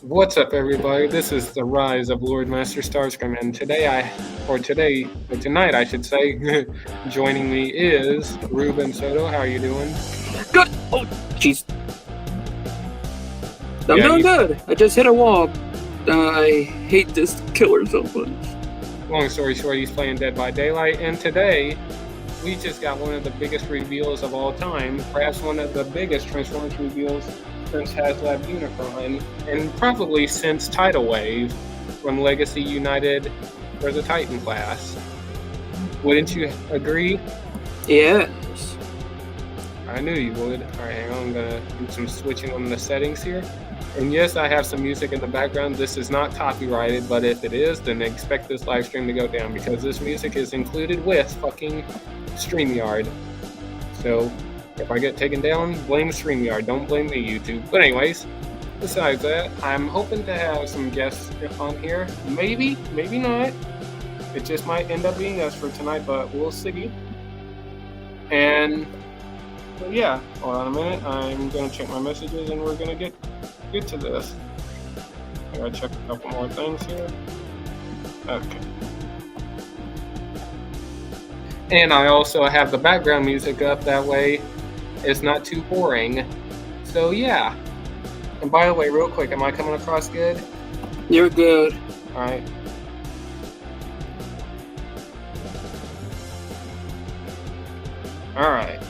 What's up, everybody? This is the Rise of Lord Master Starscream, and tonight, I should say, joining me is Ruben Soto. How are you doing? Good. Oh, jeez. I'm Yeah, doing you- good. I just hit a wall. I hate this killer so much. Long story short, he's playing Dead by Daylight, and today we just got one of the biggest reveals of all time, perhaps one of the biggest Transformers reveals since HasLab Unicron, and probably since Tidal Wave from Legacy United for the Titan class. Wouldn't you agree? Yes. I knew you would. Alright, hang on, I'm gonna do some switching on the settings here. And yes, I have some music in the background. This is not copyrighted, but if it is, then expect this live stream to go down because this music is included with fucking StreamYard. So if I get taken down, blame StreamYard. Don't blame me, YouTube. But anyways, besides that, I'm hoping to have some guests on here. Maybe, maybe not. It just might end up being us for tonight, but we'll see. And but yeah, hold on a minute. I'm gonna check my messages and we're gonna get to this. I gotta check a couple more things here. Okay. And I also have the background music up, that way it's not too boring. So yeah. And by the way, real quick, am I coming across good? You're good. Alright. Alright.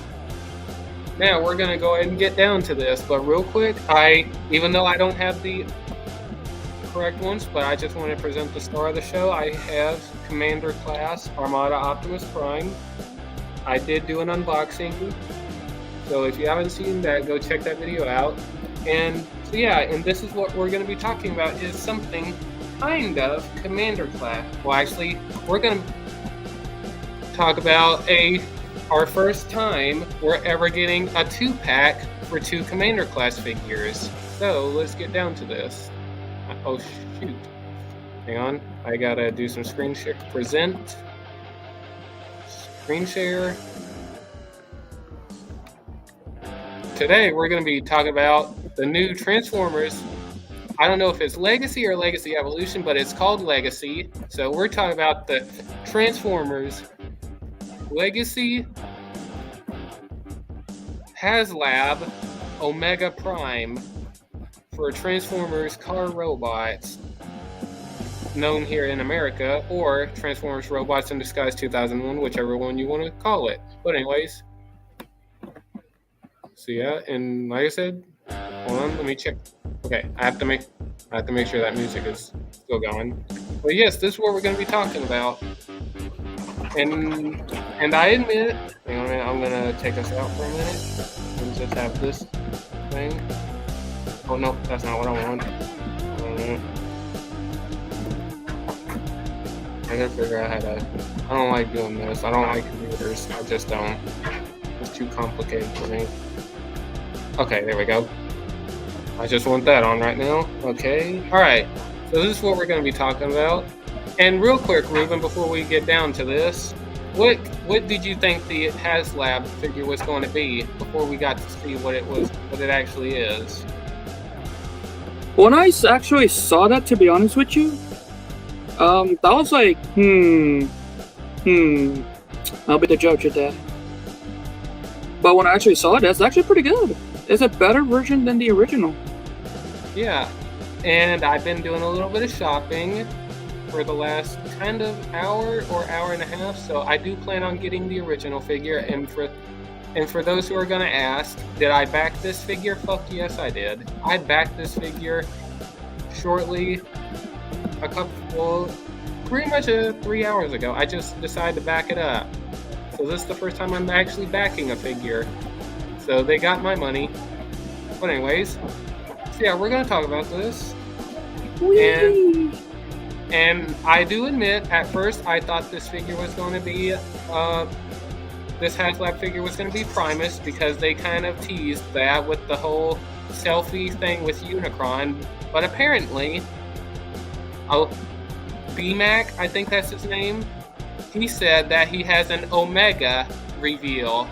Now we're gonna go ahead and get down to this, but real quick, even though I don't have the correct ones, but I just want to present the star of the show. I have Commander Class Armada Optimus Prime. I did do an unboxing, so if you haven't seen that, go check that video out. And so yeah, and this is what we're going to be talking about, is something kind of Commander Class. Well, actually, we're going to talk about our first time we're ever getting a 2-pack for 2 Commander Class figures. So let's get down to this. Oh shoot. Hang on. I gotta do some screen share. Present. Screen share. Today we're gonna be talking about the new Transformers. I don't know if it's Legacy or Legacy Evolution, but it's called Legacy. So we're talking about the Transformers Legacy HasLab Omega Prime for Transformers car robots, known here in America, or Transformers Robots in Disguise 2001, whichever one you want to call it. But anyways, so yeah, and like I said, hold on, let me check. Okay, I have to make sure that music is still going. But yes, this is what we're going to be talking about. And I admit, hang on a minute, I'm going to take us out for a minute and just have this thing. Oh no, that's not what I want. I gotta figure out how to. I don't like doing this. I don't like computers. I just don't. It's too complicated for me. Okay, there we go. I just want that on right now. Okay. Alright. So this is what we're gonna be talking about. And real quick, Ruben, before we get down to this, what did you think the HasLab figure was going to be before we got to see what it actually is? When I actually saw that, to be honest with you, that was like, I'll be the judge of that. But when I actually saw it, that's actually pretty good. It's a better version than the original. Yeah, and I've been doing a little bit of shopping for the last kind of hour or hour and a half, so I do plan on getting the original figure. And for those who are gonna ask, did I back this figure? Fuck yes, I did. I backed this figure shortly, pretty much 3 hours ago. I just decided to back it up. So this is the first time I'm actually backing a figure. So they got my money. But anyways, so yeah, we're gonna talk about this. And I do admit, at first I thought this figure was going to be, this HasLab figure was going to be Primus, because they kind of teased that with the whole selfie thing with Unicron. But apparently, BMAC, I think that's his name, he said that he has an Omega reveal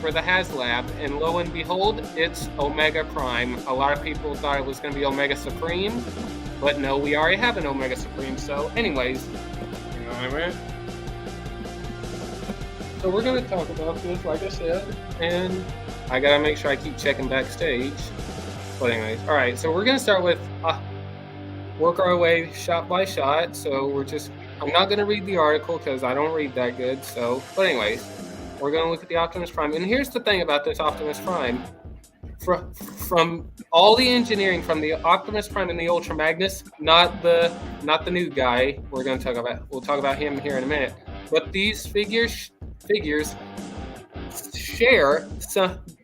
for the HasLab, and lo and behold, it's Omega Prime. A lot of people thought it was going to be Omega Supreme, but no, we already have an Omega Supreme. So anyways, you know what I mean? So we're going to talk about this, like I said, and I got to make sure I keep checking backstage. But anyways, all right, so we're going to start with work our way shot by shot. So I'm not going to read the article because I don't read that good. So, but anyways, we're going to look at the Optimus Prime. And here's the thing about this Optimus Prime. From all the engineering from the Optimus Prime and the Ultra Magnus, not the new guy. We'll talk about him here in a minute. But these figures share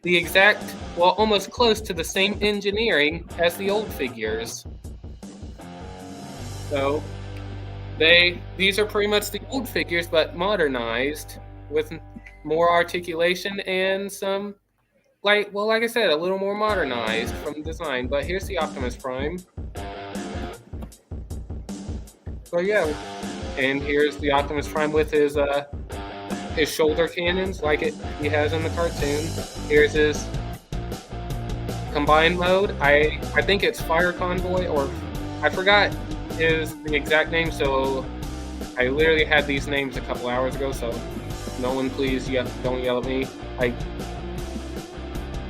the exact, well, almost close to the same engineering as the old figures. So these are pretty much the old figures, but modernized with more articulation and some, like I said, a little more modernized from design. But here's the Optimus Prime. So yeah, and here's the Optimus Prime with his shoulder cannons like he has in the cartoon. Here's his combined mode. I think it's Fire Convoy, or I forgot is the exact name, so I literally had these names a couple hours ago, so no one please don't yell at me.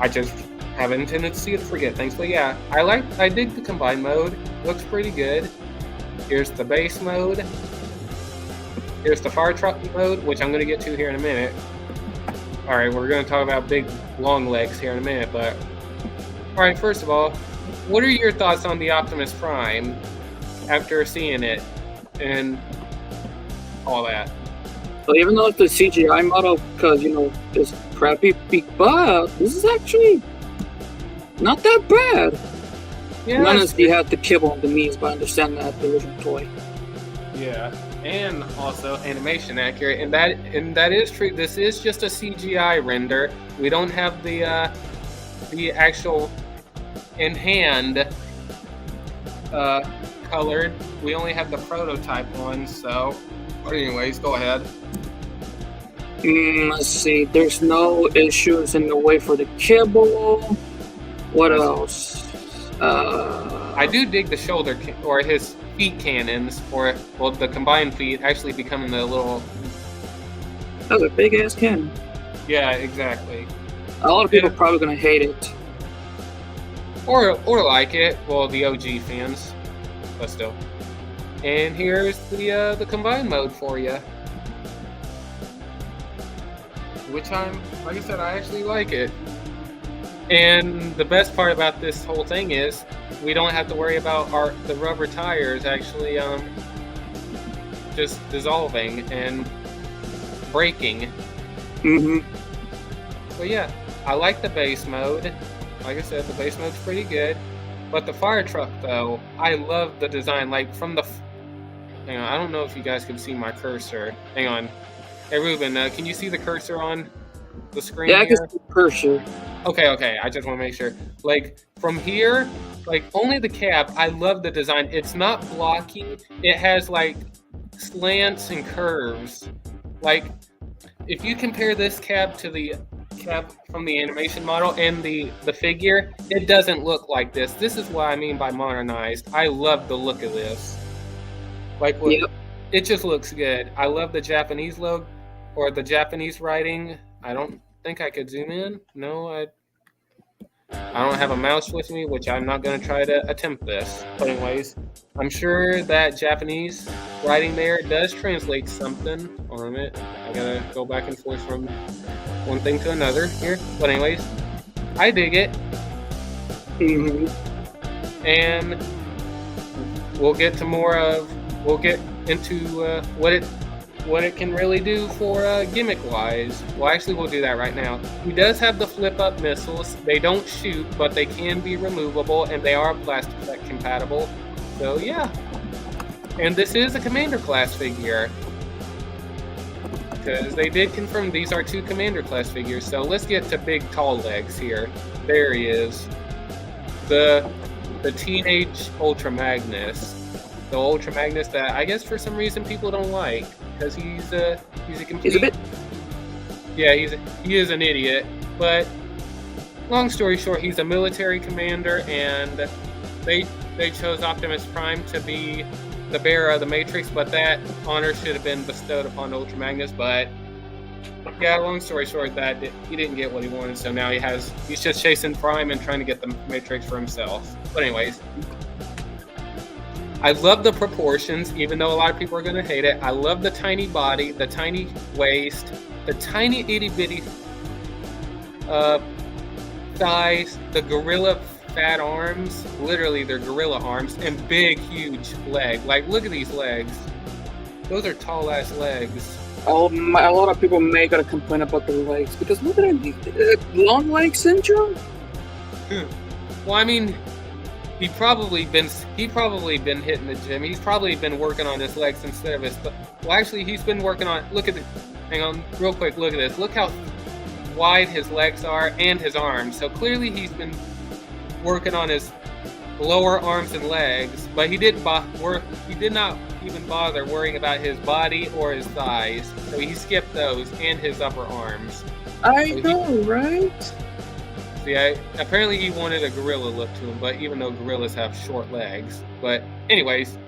I just have a tendency to forget things. But yeah, I dig the combined mode. Looks pretty good. Here's the base mode. Here's the fire truck mode, which I'm going to get to here in a minute. Alright, we're going to talk about big long legs here in a minute, but alright, first of all, what are your thoughts on the Optimus Prime after seeing it and all that? So even though it's the CGI model, because, it's crappy, but this is actually not that bad. Yeah, Minus you had to kibble on the memes, but I understand that the original toy. Yeah, and also animation accurate, and that is true. This is just a CGI render. We don't have the actual in hand colored. We only have the prototype one. So, but anyways, go ahead. Let's see. There's no issues in the way for the kibble. What else? I do dig the shoulder or his feet cannons, or well, the combined feet actually becoming the little. That's a big ass cannon. Yeah, exactly. A lot of people are probably gonna hate it, or like it. Well, the OG fans, but still. And here's the combined mode for you, which like I said, I actually like it. And the best part about this whole thing is we don't have to worry about the rubber tires actually just dissolving and breaking. Mm-hmm. But yeah, I like the base mode. Like I said, the base mode's pretty good. But the fire truck, though, I love the design. Like from the... Hang on, I don't know if you guys can see my cursor. Hang on. Hey, Ruben, can you see the cursor on the screen? Yeah, I can see the cursor. Okay. I just want to make sure. Like, from here, like, only the cab, I love the design. It's not blocky. It has, like, slants and curves. Like, if you compare this cab to the cab from the animation model and the figure, it doesn't look like this. This is what I mean by modernized. I love the look of this. Like, look, yep. It just looks good. I love the Japanese logo, or the Japanese writing. I don't think I could zoom in. No, I don't have a mouse with me, which I'm not going to try to attempt this. But anyways, I'm sure that Japanese writing there does translate something on it. I gotta go back and forth from one thing to another here. But anyways, I dig it. Mm-hmm. And we'll get into what it can really do for gimmick-wise. Well, actually, we'll do that right now. He does have the flip-up missiles. They don't shoot, but they can be removable, and they are blast effect compatible. So, yeah. And this is a Commander class figure, because they did confirm these are 2 Commander class figures. So let's get to Big Tall Legs here. There he is. The Teenage Ultra Magnus. The Ultra Magnus that I guess for some reason people don't like, because he's a complete... He's a bit... Yeah, he is an idiot. But long story short, he's a military commander, and they chose Optimus Prime to be the bearer of the Matrix, but that honor should have been bestowed upon Ultra Magnus. But yeah, long story short, that he didn't get what he wanted, so now he's just chasing Prime and trying to get the Matrix for himself. But anyways, I love the proportions, even though a lot of people are going to hate it. I love the tiny body, the tiny waist, the tiny itty bitty thighs, the gorilla fat arms, literally they're gorilla arms, and big, huge leg. Like, look at these legs. Those are tall ass legs. A lot of people may gotta complain about the legs because look at it, long leg syndrome. Well, I mean, he probably been hitting the gym. He's probably been working on his legs instead of his. Well, actually, he's been working on. Look at the. Hang on, real quick. Look at this. Look how wide his legs are and his arms. So clearly, he's been working on his lower arms and legs, but he did not even bother worrying about his body or his thighs. So he skipped those and his upper arms. I know, right? See, apparently he wanted a gorilla look to him, but even though gorillas have short legs. But anyways,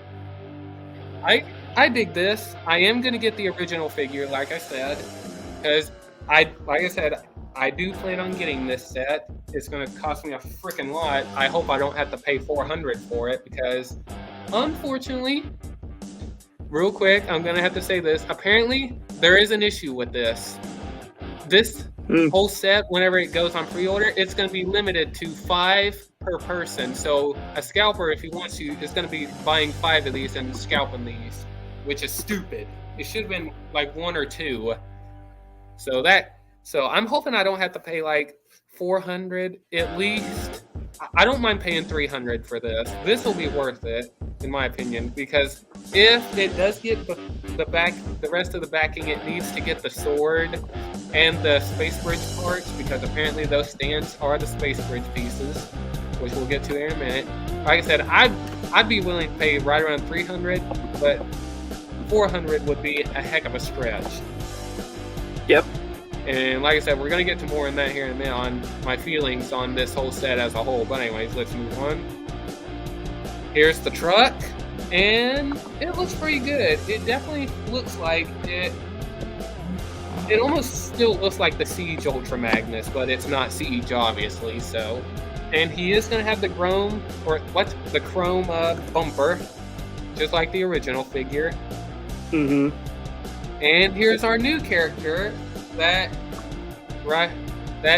I dig this. I am gonna get the original figure, like I said, because I do plan on getting this set. It's gonna cost me a freaking lot. I hope I don't have to pay $400 for it because, unfortunately, real quick, I'm gonna have to say this. Apparently, there is an issue with this. This whole set, whenever it goes on pre-order, it's gonna be limited to 5 per person. So a scalper, if he wants to, is gonna be buying 5 of these and scalping these, which is stupid. It should have been like 1 or 2. So I'm hoping I don't have to pay like $400 at least. I don't mind paying $300 for this. This will be worth it, in my opinion, because if it does get the rest of the backing, it needs to get the sword and the space bridge parts, because apparently those stands are the space bridge pieces, which we'll get to in a minute. Like I said, I'd be willing to pay right around $300, but $400 would be a heck of a stretch. Yep. And like I said, we're going to get to more in that here in a minute on my feelings on this whole set as a whole. But anyways, let's move on. Here's the truck, and it looks pretty good. It definitely looks like it. It almost still looks like the Siege Ultra Magnus, but it's not Siege, obviously. So, and he is going to have the chrome bumper, just like the original figure. Mm-hmm. And here's our new character. That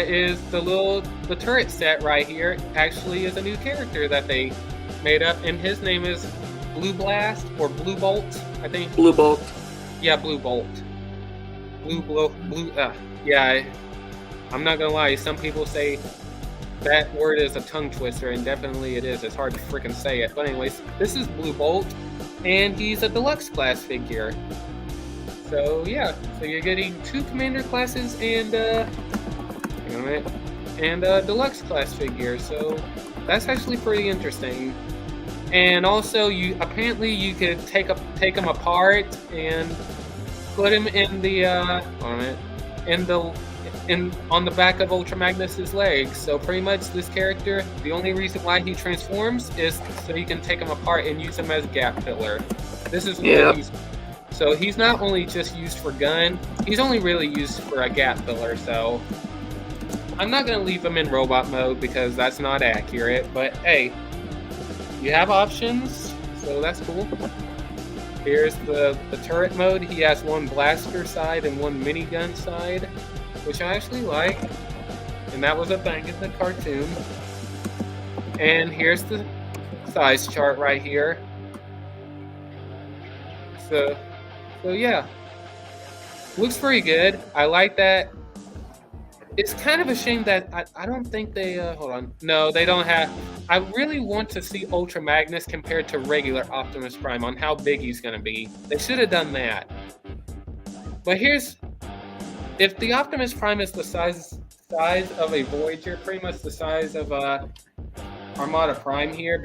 is the turret set right here. Actually, is a new character that they made up, and his name is Blue Blast or Blue Bolt, I think. Blue Bolt. Yeah, Blue Bolt. Yeah. I'm not gonna lie. Some people say that word is a tongue twister, and definitely it is. It's hard to freaking say it. But anyways, this is Blue Bolt, and he's a deluxe class figure. So yeah, so you're getting 2 commander classes and hang on a minute, and a deluxe class figure. So that's actually pretty interesting. And also, you could take them apart and put him in the on the back of Ultra Magnus's legs. So pretty much this character, the only reason why he transforms is so you can take him apart and use him as gap filler. This is what So he's not only just used for gun, he's only really used for a gap filler. So I'm not going to leave him in robot mode because that's not accurate. But hey, you have options, so that's cool. Here's the turret mode. He has 1 blaster side and 1 minigun side, which I actually like. And that was a thing in the cartoon. And here's the size chart right here. So yeah, looks pretty good. I like that. It's kind of a shame that I don't think they, hold on. No, they don't have, I really want to see Ultra Magnus compared to regular Optimus Prime on how big he's going to be. They should have done that. But if the Optimus Prime is the size of a Voyager, pretty much the size of Armada Prime here,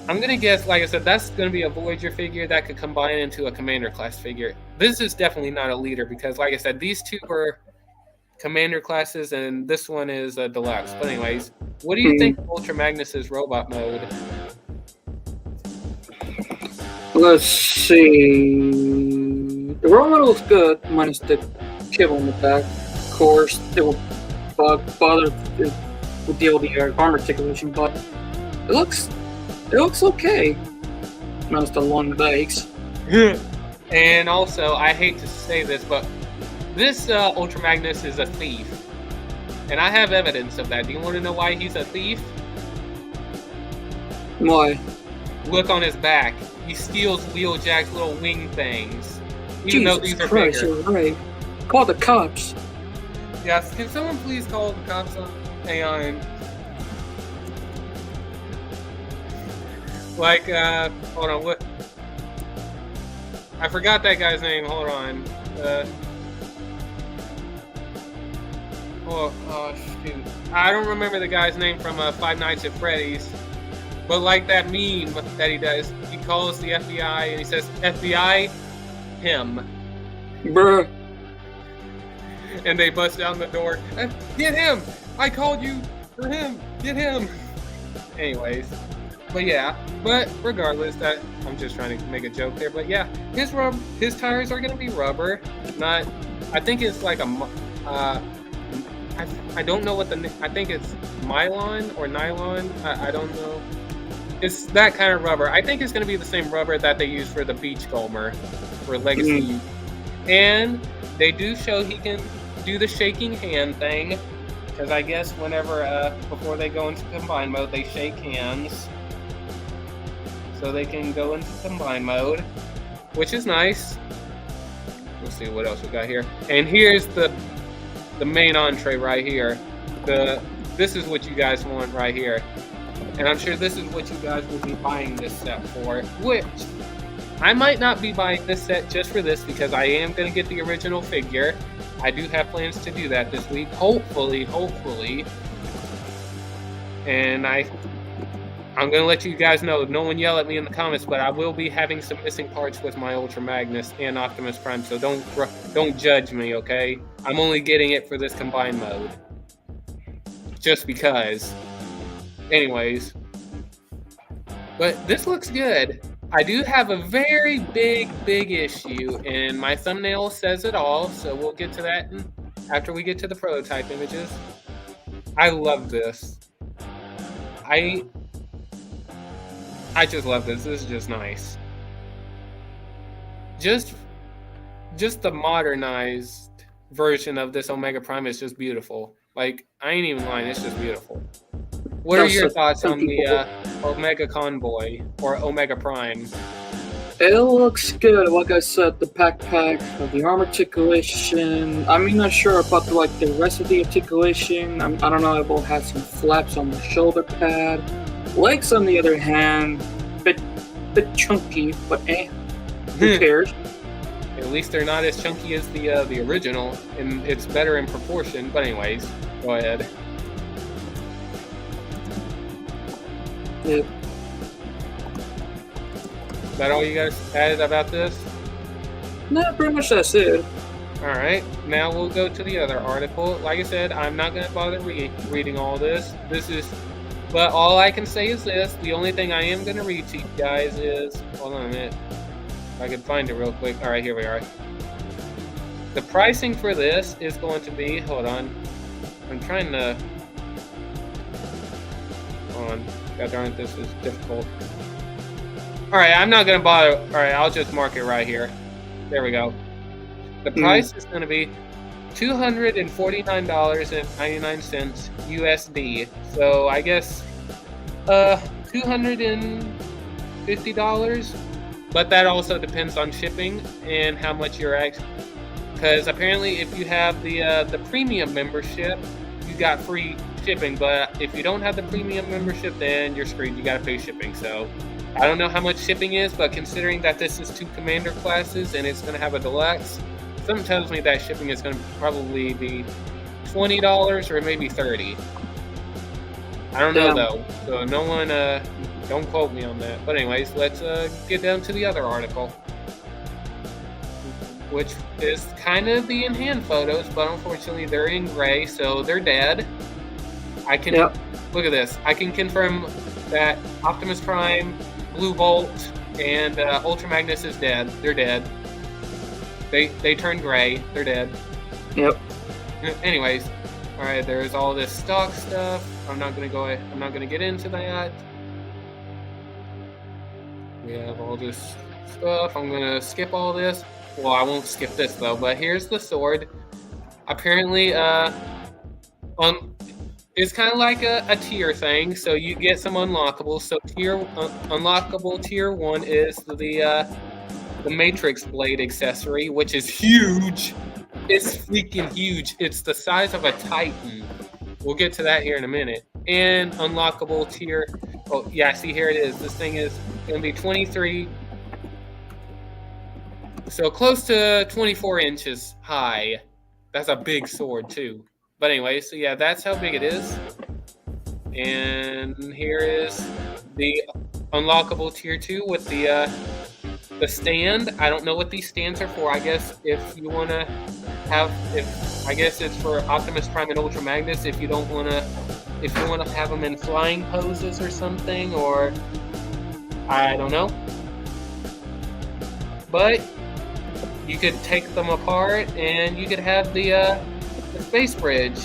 I'm going to guess, like I said, that's going to be a Voyager figure that could combine into a Commander class figure. This is definitely not a leader because, like I said, these two were commander classes, and this one is a deluxe. But anyways, what do you think of Ultra Magnus's robot mode? Let's see. The robot looks good, minus the kibble in the back. Of course, it will bother with the arm articulation, but it looks okay. Minus the long legs. And also, I hate to say this, but this Ultra Magnus is a thief. And I have evidence of that. Do you want to know why he's a thief? Why? Look on his back. He steals Wheeljack's little wing things. Even though these are Christ, bigger. you're right. Call the cops. Yes, can someone please call the cops on AI? Like, hold on, what? I forgot that guy's name, hold on. Oh, shoot. I don't remember the guy's name from Five Nights at Freddy's. But like that meme that he does, he calls the FBI and he says, FBI, him. Bruh. And they bust down the door. Get him! I called you for him! Get him! Anyways. But yeah. But regardless, that I'm just trying to make a joke there. But yeah, his tires are gonna be rubber. Not. I think it's like a. I don't know what I think it's Mylon or nylon. I don't know. It's that kind of rubber. I think it's gonna be the same rubber that they use for the Beachcomber for Legacy. And they do show he can do the shaking hand thing, because I guess whenever before they go into combine mode, they shake hands, so they can go into combine mode, which is nice. Let's see what else we got here. And here's the main entree right here. This is what you guys want right here, and I'm sure this is what you guys will be buying this set for. Which I might not be buying this set just for this, because I am going to get the original figure. I do have plans to do that this week, hopefully. And I'm going to let you guys know, no one yell at me in the comments, but I will be having some missing parts with my Ultra Magnus and Optimus Prime, so don't judge me, okay? I'm only getting it for this combined mode. Just because. Anyways. But this looks good. I do have a very big issue, and my thumbnail says it all, so we'll get to that after we get to the prototype images. I love this. I just love this. This is just nice. Just the modernized version of this Omega Prime is just beautiful. Like, I ain't even lying, it's just beautiful. What are your thoughts on the Omega Convoy or Omega Prime? It looks good. Like I said, the backpack, the arm articulation. I'm not sure about the rest of the articulation. I don't know if it'll have some flaps on the shoulder pad. Legs, on the other hand, bit chunky, but who cares? At least they're not as chunky as the original, and it's better in proportion. But anyways, go ahead. Yep. Is that all you guys added about this? No, pretty much that's it. Alright, now we'll go to the other article. Like I said, I'm not going to bother reading all this. But all I can say is this. The only thing I am going to read to you guys is... Hold on a minute. If I can find it real quick. Alright, here we are. The pricing for this is going to be... Hold on. I'm trying to... Hold on. God darn it, this is difficult. Alright, I'm not going to bother. Alright, I'll just mark it right here. There we go. The price is going to be $249.99 USD. So I guess $250. But that also depends on shipping and how much you're actually... Because apparently if you have the premium membership, you got free shipping, but if you don't have the premium membership, then you're screwed. You gotta pay shipping. So I don't know how much shipping is, but considering that this is 2 commander classes and it's gonna have a deluxe, something tells me that shipping is gonna probably be $20 or maybe $30. I don't know though, so no one don't quote me on that. But anyways, let's get down to the other article. which is kind of the in-hand photos, but unfortunately they're in gray, so they're dead. I can look at this. I can confirm that Optimus Prime, Blue Bolt, and Ultra Magnus is dead. They're dead. They turned gray. They're dead. Yep. Anyways, all right. There's all this stock stuff. I'm not gonna get into that. We have all this stuff. I'm gonna skip all this. Well, I won't skip this though. But here's the sword. Apparently, it's kind of like a tier thing. So you get some unlockables. So unlockable tier 1 is the Matrix Blade accessory, which is huge. It's freaking huge. It's the size of a Titan. We'll get to that here in a minute. And unlockable tier. Oh yeah, see here it is. This thing is gonna be 23. So close to 24 inches high. That's a big sword too. But anyway, so yeah, that's how big it is. And here is the unlockable tier 2 with the stand. I don't know what these stands are for. I guess if you want to I guess it's for Optimus Prime and Ultra Magnus if you want to have them in flying poses or something, or I don't know. But you could take them apart and you could have the space bridge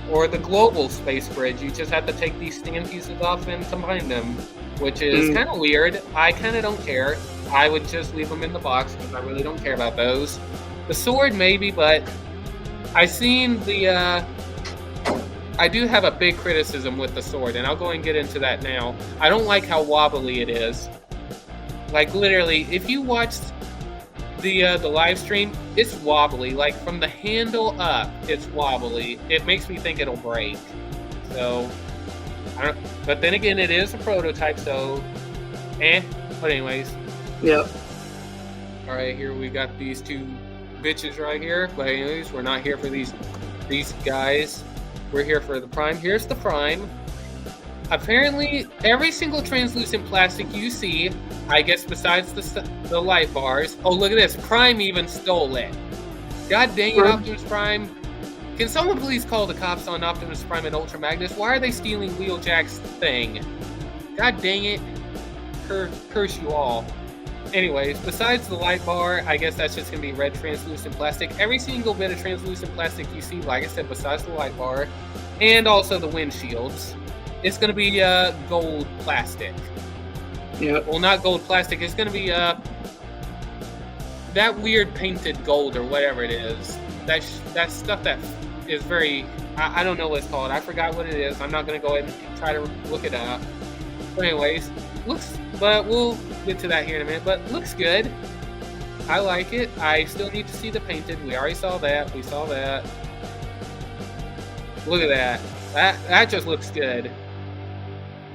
or the global space bridge. You just have to take these stand pieces off and combine them, which is kind of weird. I kind of don't care. I would just leave them in the box because I really don't care about those. The sword maybe, but I do have a big criticism with the sword, and I'll go and get into that now. I don't like how wobbly it is. Like literally, if you watched the live stream, it's wobbly. Like from the handle up, it's wobbly. It makes me think it'll break. So, but then again, it is a prototype, so But anyways. Yep. All right, here we got these two bitches right here. But anyways, we're not here for these guys. We're here for the Prime. Here's the Prime. Apparently, every single translucent plastic you see, I guess besides the light bars. Oh, look at this. Prime even stole it. God dang it, Optimus Prime. Can someone please call the cops on Optimus Prime and Ultra Magnus? Why are they stealing Wheeljack's thing? God dang it. Curse you all. Anyways, besides the light bar, I guess that's just going to be red translucent plastic. Every single bit of translucent plastic you see, like I said, besides the light bar, and also the windshields, it's going to be gold plastic. Yeah. Well, not gold plastic. It's going to be that weird painted gold or whatever it is. That stuff that is very... I don't know what it's called. I forgot what it is. I'm not going to go ahead and try to look it up. But anyways, but we'll get to that here in a minute. But looks good. I like it. I still need to see the painted. We already saw that. We saw that. Look at that. That just looks good.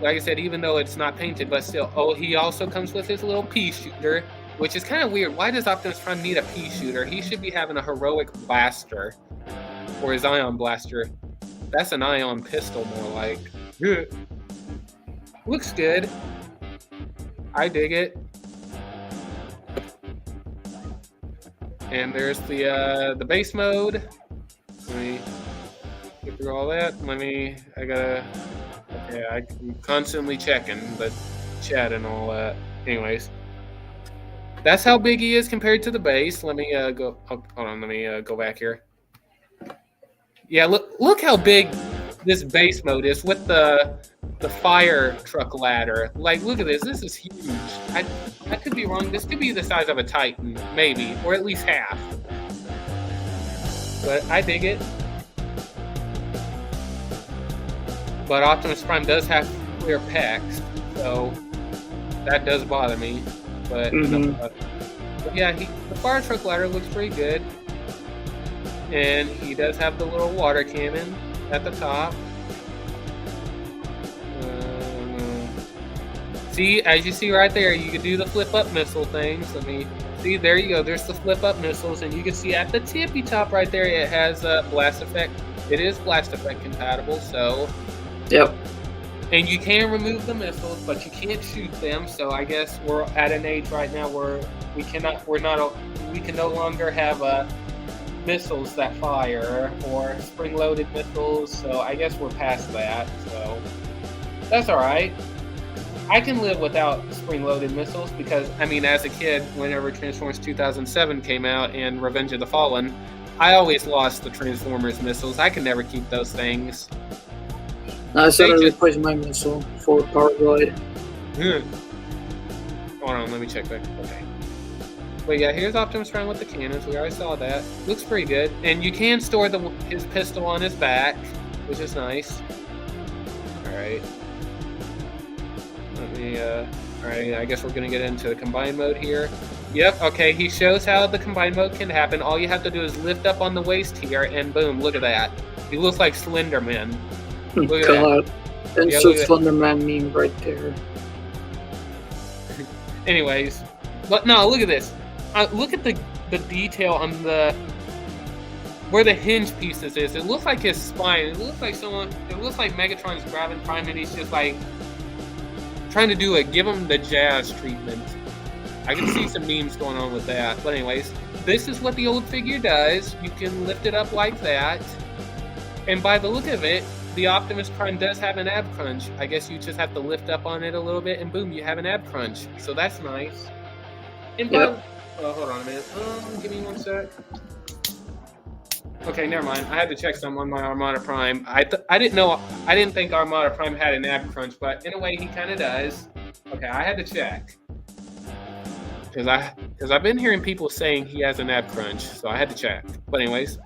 Like I said, even though it's not painted, but still. Oh, he also comes with his little pea shooter, which is kind of weird. Why does Optimus Prime need a pea shooter? He should be having a heroic blaster. Or his ion blaster. That's an ion pistol, more like. Looks good. I dig it. And there's the base mode. Let me get through all that. I'm constantly checking the chat and all that. Anyways, that's how big he is compared to the base. Let me go. Oh, hold on. Let me go back here. Yeah, look how big this base mode is with the fire truck ladder. Like, look at this. This is huge. I could be wrong. This could be the size of a Titan, maybe, or at least half. But I dig it. But Optimus Prime does have clear pecs, so that does bother me. But, but yeah, the fire truck ladder looks pretty good. And he does have the little water cannon at the top. See, as you see right there, you can do the flip-up missile things. Let me see. There you go. There's the flip-up missiles, and you can see at the tippy top right there, it has blast effect. It is blast effect compatible, so. Yep. And you can remove the missiles, but you can't shoot them. So I guess we're at an age right now where we can no longer have missiles that fire or spring-loaded missiles. So I guess we're past that. So that's all right. I can live without spring-loaded missiles because, I mean, as a kid, whenever Transformers 2007 came out and Revenge of the Fallen, I always lost the Transformers missiles. I could never keep those things. I said I replaced my missile for Power Glide. Hold on, let me check back. Okay. But yeah, here's Optimus Prime with the cannons. We already saw that. Looks pretty good. And you can store his pistol on his back, which is nice. Alright. Alright, I guess we're going to get into the combined mode here. Yep, okay, he shows how the combined mode can happen. All you have to do is lift up on the waist here, and boom, look at that. He looks like Slenderman. Look at God. And so Slenderman meme right there. Anyways, but no, look at this. Look at the detail on where the hinge pieces is. It looks like his spine. It looks like Megatron's grabbing Prime and he's just like trying to give him the jazz treatment. I can see some memes going on with that. But anyways, this is what the old figure does. You can lift it up like that. And by the look of it, the Optimus Prime does have an ab crunch. I guess you just have to lift up on it a little bit and boom, you have an ab crunch. So that's nice. And hold on a minute. Give me one sec. Okay, never mind. I had to check some on my Armada Prime. I didn't think Armada Prime had an ab crunch, but in a way he kind of does. Okay, I had to check. Because I've been hearing people saying he has an ab crunch, so I had to check. But anyways.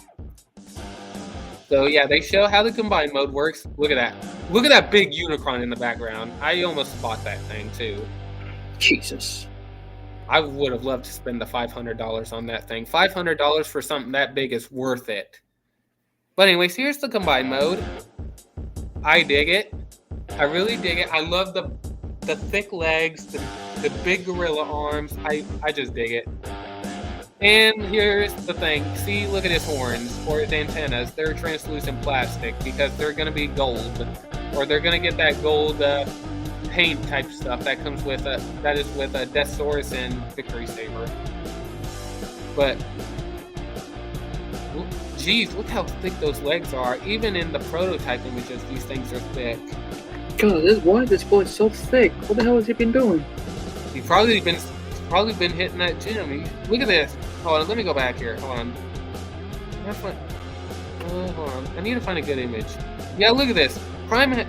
So yeah, they show how the combined mode works. Look at that. Look at that big Unicron in the background. I almost bought that thing too. Jesus. I would have loved to spend the $500 on that thing. $500 for something that big is worth it. But anyways, here's the combined mode. I dig it. I really dig it. I love the thick legs, the big gorilla arms. I just dig it. And here's the thing. See, look at his horns or his antennas. They're translucent plastic because they're going to be gold. Or they're going to get that gold paint type stuff that comes with that is with a Deathsaurus and Victory Saber. But geez, look how thick those legs are. Even in the prototype images, these things are thick. God, why is this boy so thick? What the hell has he been doing? He's probably been hitting that gym. Look at this. Hold on, let me go back here. Hold on. Hold on. I need to find a good image. Yeah, look at this. Prime.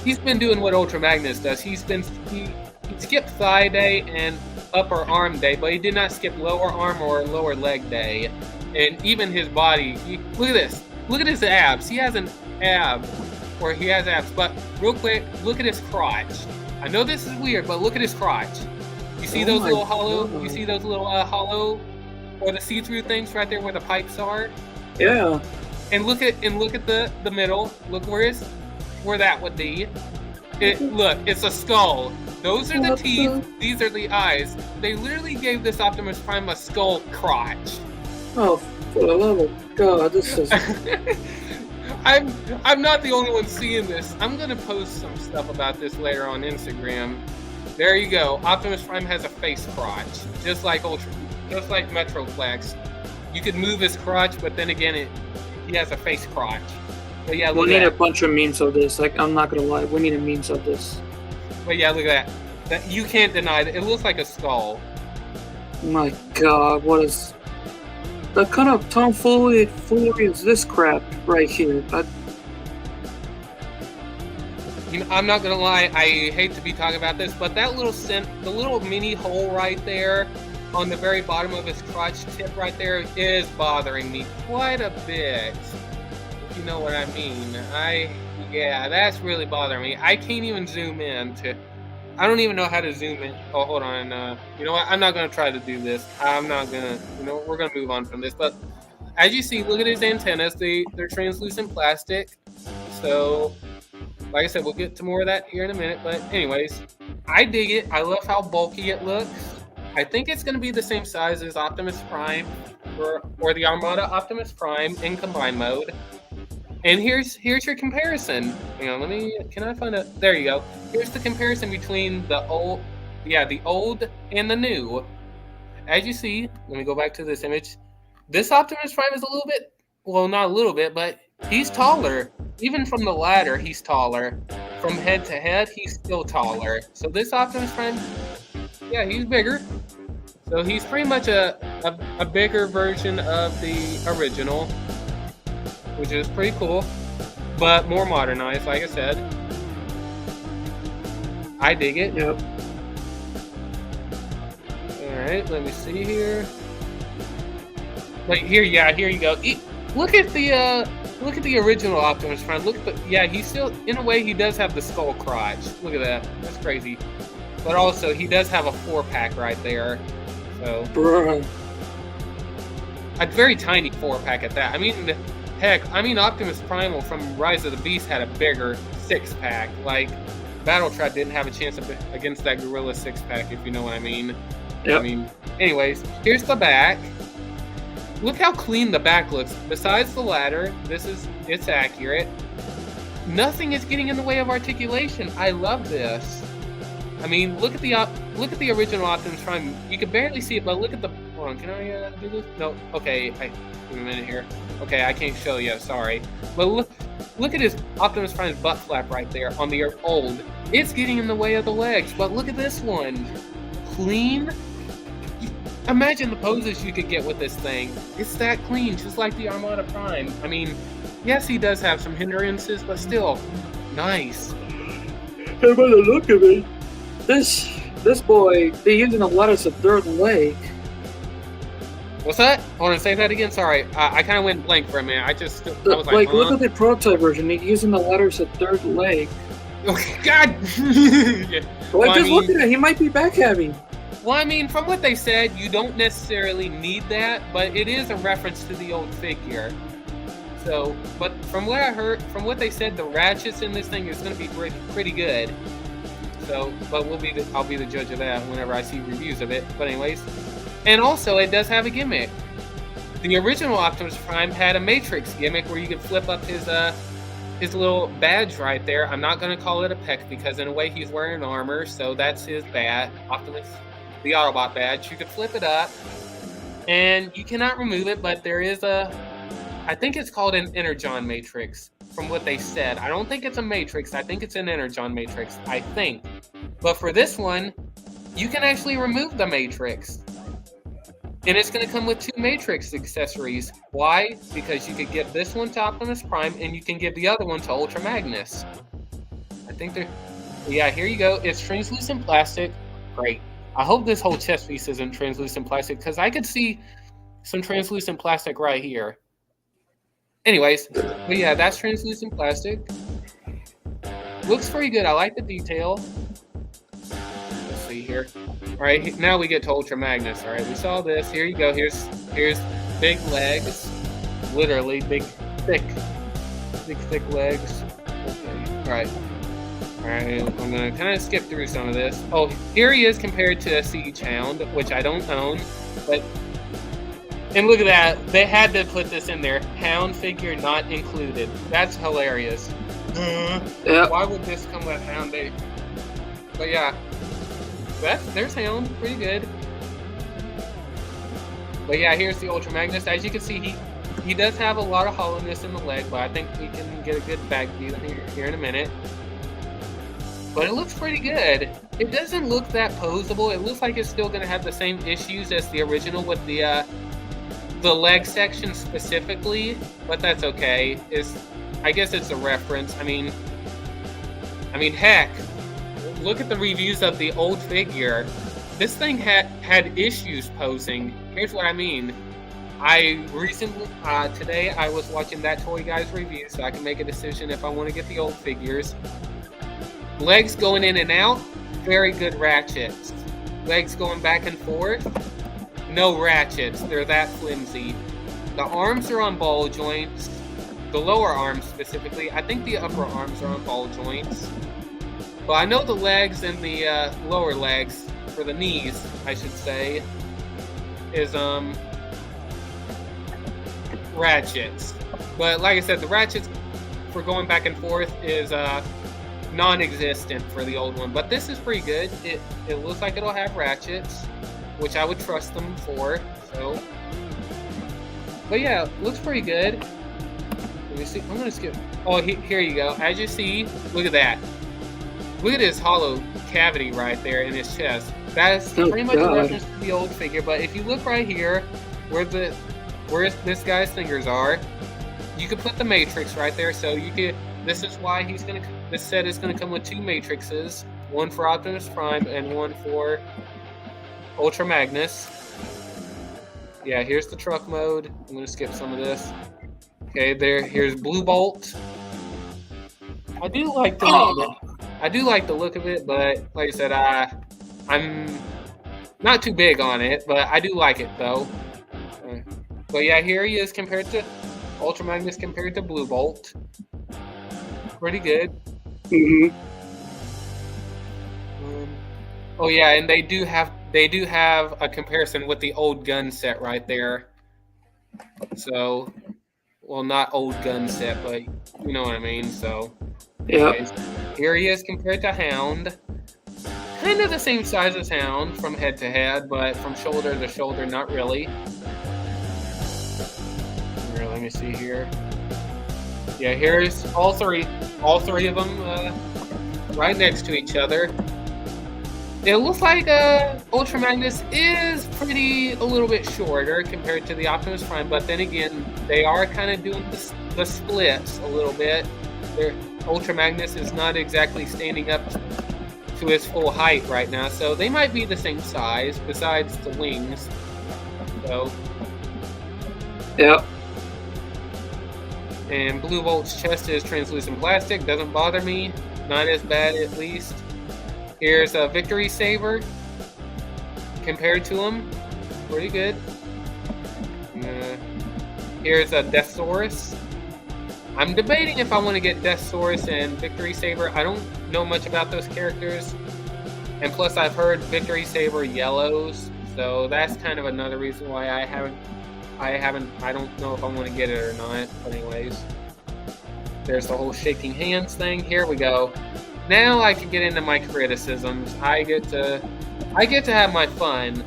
He's been doing what Ultra Magnus does. He skipped thigh day and upper arm day, but he did not skip lower arm or lower leg day. And even his body. Look at this. Look at his abs. He has an ab, or he has abs. But real quick, look at his crotch. I know this is weird, but look at his crotch. You see those little hollow? God. You see those little hollow, or the see-through things right there where the pipes are? Yeah. And look at the middle. Look where that would be. Look, it's a skull. Those are the teeth. These are the eyes. They literally gave this Optimus Prime a skull crotch. Oh, for the love of God, this is. I'm not the only one seeing this. I'm gonna post some stuff about this later on Instagram. There you go. Optimus Prime has a face crotch, just like Metroflex. You could move his crotch, but then again, he has a face crotch. But yeah, we need a bunch of memes of this. Like, I'm not gonna lie, we need a memes of this. But yeah, look at that. You can't deny that. It looks like a skull. My God, what is? What kind of tomfoolery is this crap right here? I'm not gonna lie, I hate to be talking about this, but that the little mini hole right there on the very bottom of his crotch tip right there is bothering me quite a bit. If you know what I mean. Yeah, that's really bothering me. I can't even zoom in I don't even know how to zoom in. Oh, hold on. You know what? I'm not gonna try to do this. I'm not gonna. We're gonna move on from this. But as you see, look at his antennas. They're translucent plastic. So. Like I said, we'll get to more of that here in a minute. But anyways, I dig it. I love how bulky it looks. I think it's going to be the same size as Optimus Prime or the Armada Optimus Prime in combined mode. And here's your comparison. Hang on, can I find a, there you go. Here's the comparison between the old and the new. As you see, let me go back to this image. This Optimus Prime is a little bit, well, not a little bit, but he's taller. Even from the ladder, he's taller. From head to head, he's still taller. So this Optimus Prime, yeah, he's bigger. So he's pretty much a bigger version of the original, which is pretty cool, but more modernized, like I said. I dig it. Yep. Alright, let me see here. Like here, yeah, here you go. Look at the original Optimus Prime. Look at the, yeah, he's still, in a way, he does have the skull crotch. Look at that. That's crazy. But also, he does have a 4-pack right there. So, Bruh. a very tiny 4-pack at that. I mean, heck, Optimus Primal from Rise of the Beast had a bigger 6-pack. Like, Battletron didn't have a chance against that Gorilla 6-pack, if you know what I mean. Yep. I mean, anyways, here's the back. Look how clean the back looks. Besides the ladder, it's accurate. Nothing is getting in the way of articulation. I love this. I mean, look at the original Optimus Prime. You can barely see it, but look at the. Hold on, can I do this? No. Okay, give me a minute here. Okay, I can't show you. Sorry, but look at his Optimus Prime's butt flap right there on the old. It's getting in the way of the legs, but look at this one. Clean. Imagine the poses you could get with this thing. It's that clean, just like the Armada Prime. I mean, yes, he does have some hindrances, but still, nice. Hey, by the look of it, this boy, they're using a lot as a third leg. What's that? Hold on, say that again. Sorry, I kind of went blank for a minute. I was like, huh? Look at the prototype version. They're using the ladder as a third leg. Oh, God! Yeah. Well, just look at it. He might be back heavy. Well, I mean, from what they said, you don't necessarily need that, but it is a reference to the old figure. So, but from what I heard, from what they said, the ratchets in this thing is going to be pretty good. So, but I'll be the judge of that whenever I see reviews of it. But anyways, and also it does have a gimmick. The original Optimus Prime had a Matrix gimmick where you could flip up his little badge right there. I'm not going to call it a peck because in a way he's wearing armor, so that's his badge, the Autobot badge. You could flip it up, and you cannot remove it, but there is I think it's called an Energon Matrix, from what they said. I don't think it's a Matrix. I think it's an Energon Matrix, I think. But for this one, you can actually remove the Matrix. And it's going to come with 2 Matrix accessories. Why? Because you could give this one to Optimus Prime, and you can give the other one to Ultra Magnus. I think yeah, here you go. It's translucent plastic. Great. I hope this whole chest piece isn't translucent plastic, because I could see some translucent plastic right here. Anyways, but yeah, that's translucent plastic. Looks pretty good. I like the detail. Let's see here. All right, now we get to Ultra Magnus. All right, we saw this. Here you go. Here's big legs. Literally big, thick legs. Okay. All right. I'm going to kind of skip through some of this. Oh, here he is compared to a Siege Hound, which I don't own. But, and look at that. They had to put this in there. Hound figure not included. That's hilarious. Yeah. Why would this come with Hound? But yeah. There's Hound. Pretty good. But yeah, here's the Ultra Magnus. As you can see, he does have a lot of hollowness in the leg, but I think we can get a good back view here in a minute. But it looks pretty good. It doesn't look that posable. It looks like it's still going to have the same issues as the original with the leg section specifically, but that's okay. I guess it's a reference. I mean, heck, look at the reviews of the old figure. This thing had issues posing. Here's what I mean. I recently, today I was watching That Toy Guy's review so I can make a decision if I want to get the old figures. Legs going in and out, very good ratchets. Legs going back and forth, no ratchets. They're that flimsy. The arms are on ball joints. The lower arms specifically. I think the upper arms are on ball joints. But I know the legs and the lower legs, for the knees, I should say, is ratchets. But like I said, the ratchets for going back and forth is non-existent for the old one, but this is pretty good. It looks like it'll have ratchets, which I would trust them for. So, but yeah, looks pretty good. Let me see. I'm gonna skip. Oh, here you go. As you see, look at that. Look at his hollow cavity right there in his chest. That's pretty much a reference to the old figure. But if you look right here, where this guy's fingers are, you could put the matrix right there. So you could. This is why this set is gonna come with 2 matrices, one for Optimus Prime and one for Ultra Magnus. Yeah, here's the truck mode. I'm gonna skip some of this. Okay, here's Blue Bolt. I do like the look of it, but like I said, I'm not too big on it, but I do like it though. But yeah, here he is compared to Ultra Magnus compared to Blue Bolt. Pretty good. Mm-hmm. Oh yeah, and they do have a comparison with the old gun set right there. So, well, not old gun set, but you know what I mean. So, yeah. Here he is compared to Hound. Kind of the same size as Hound from head to head, but from shoulder to shoulder, not really. Here, let me see here. Yeah, here's all three of them right next to each other. It looks like Ultra Magnus is a little bit shorter compared to the Optimus Prime, but then again, they are kind of doing the splits a little bit. Ultra Magnus is not exactly standing up to his full height right now, so they might be the same size besides the wings. So, yep. And Blue Bolt's chest is translucent plastic, doesn't bother me, not as bad at least. Here's a Victory Saber compared to him, pretty good. Here's a Deathsaurus. I'm debating if I want to get Deathsaurus and Victory Saber. I don't know much about those characters, and plus I've heard Victory Saber yellows, so that's kind of another reason why I don't know if I want to get it or not. But anyways, there's the whole shaking hands thing. Here we go. Now I can get into my criticisms. I get to have my fun.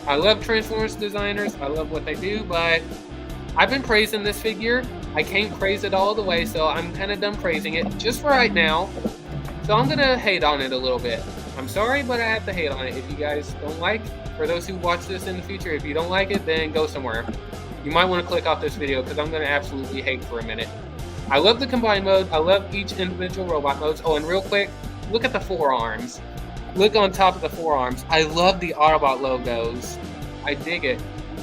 I love Transformers designers. I love what they do, but I've been praising this figure. I can't praise it all the way, so I'm kind of done praising it just for right now. So I'm gonna hate on it a little bit. I'm sorry, but I have to hate on it. If you guys don't like, for those who watch this in the future, if you don't like it, then go somewhere. You might want to click off this video because I'm gonna absolutely hate for a minute. I love the combined mode. I love each individual robot modes. Oh, and real quick, look at the forearms. Look on top of the forearms. I love the Autobot logos. I dig it.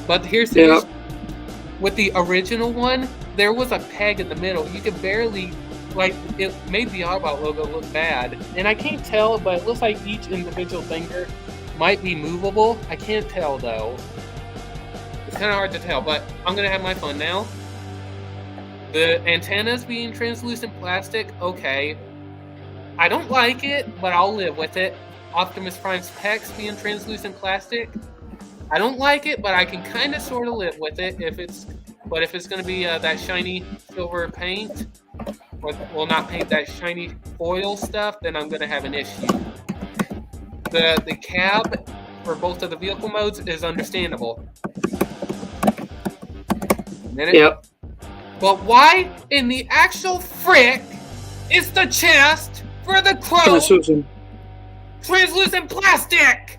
But here's with the original one, there was a peg in the middle. You could barely, it made the Autobot logo look bad. And I can't tell, but it looks like each individual finger might be movable. I can't tell though. It's kind of hard to tell, but I'm gonna have my fun now. The antennas being translucent plastic, okay. I don't like it, but I'll live with it. Optimus Prime's pecs being translucent plastic, I don't like it, but I can kind of sort of live with it if it's going to be that shiny silver paint, or not paint, that shiny foil stuff, then I'm going to have an issue. The cab for both of the vehicle modes is understandable. Yep. But why in the actual frick is the chest for the Crow translucent plastic?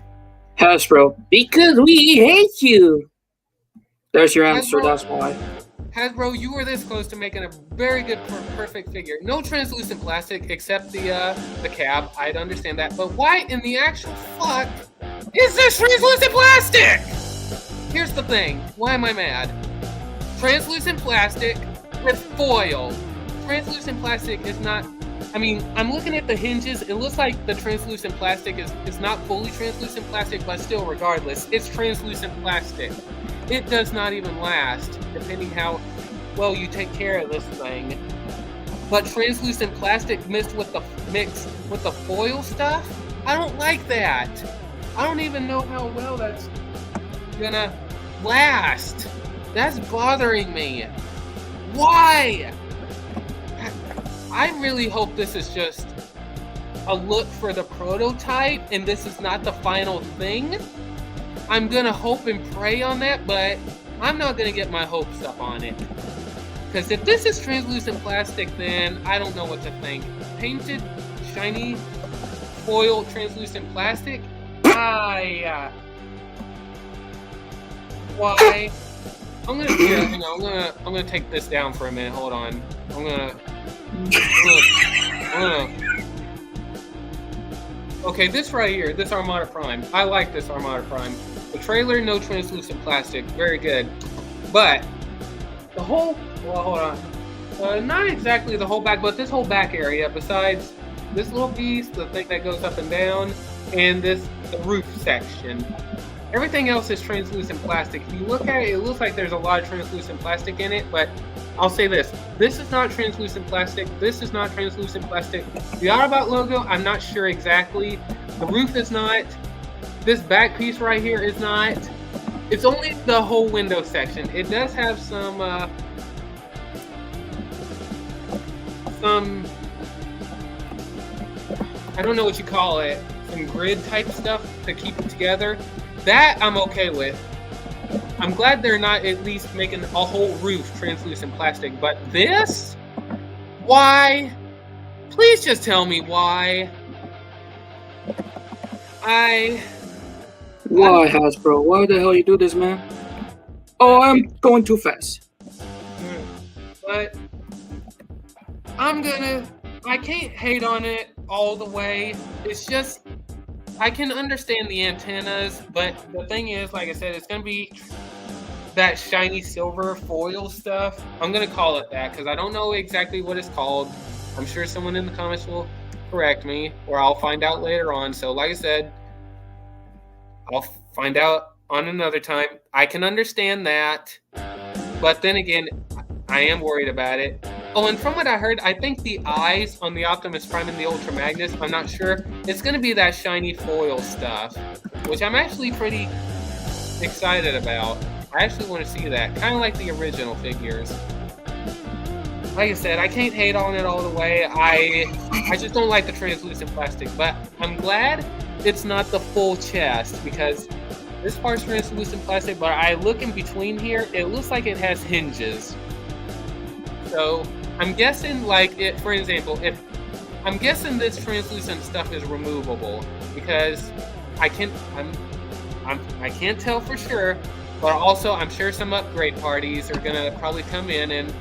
Hasbro, because we hate you. There's your answer, that's why. Hasbro, you were this close to making a very good, perfect figure. No translucent plastic except the cab. I'd understand that. But why in the actual fuck is this translucent plastic? Here's the thing. Why am I mad? Translucent plastic with foil. Translucent plastic is not... I mean, I'm looking at the hinges. It looks like the translucent plastic is not fully translucent plastic, but still, regardless, it's translucent plastic. It does not even last, depending how well you take care of this thing. But translucent plastic mixed with the foil stuff, I don't like that. I don't even know how well that's gonna last. That's bothering me. Why? I really hope this is just a look for the prototype and this is not the final thing. I'm gonna hope and pray on that, but I'm not gonna get my hopes up on it. Because if this is translucent plastic, then I don't know what to think. Painted, shiny, foil, translucent plastic? Why? I'm gonna take this down for a minute. Hold on. I'm gonna. Okay, this right here, this Armada Prime. I like this Armada Prime. The trailer, no translucent plastic, very good. But the whole, well, hold on. Not exactly the whole back, but this whole back area, besides this little piece, the thing that goes up and down, and the roof section. Everything else is translucent plastic. If you look at it, it looks like there's a lot of translucent plastic in it, but I'll say this. This is not translucent plastic. This is not translucent plastic. The Autobot logo, I'm not sure exactly. The roof is not. This back piece right here is not. It's only the whole window section. It does have some I don't know what you call it, some grid type stuff to keep it together. That I'm okay with. I'm glad they're not at least making a whole roof translucent plastic, but this? Why? Please just tell me why. Why, Hasbro? Why the hell you do this, man? Oh, I'm going too fast. But I can't hate on it all the way. It's just, I can understand the antennas, but the thing is, like I said, it's going to be that shiny silver foil stuff. I'm going to call it that because I don't know exactly what it's called. I'm sure someone in the comments will correct me, or I'll find out later on. So like I said, I'll find out on another time. I can understand that, but then again, I am worried about it. Oh, and from what I heard, I think the eyes on the Optimus Prime and the Ultra Magnus, I'm not sure, it's going to be that shiny foil stuff, which I'm actually pretty excited about. I actually want to see that, kind of like the original figures. Like I said, I can't hate on it all the way. I just don't like the translucent plastic, but I'm glad it's not the full chest, because this part's translucent plastic, but I look in between here, it looks like it has hinges. So I'm guessing, like, for example, I'm guessing this translucent stuff is removable, because I can't tell for sure, but also I'm sure some upgrade parties are gonna probably come in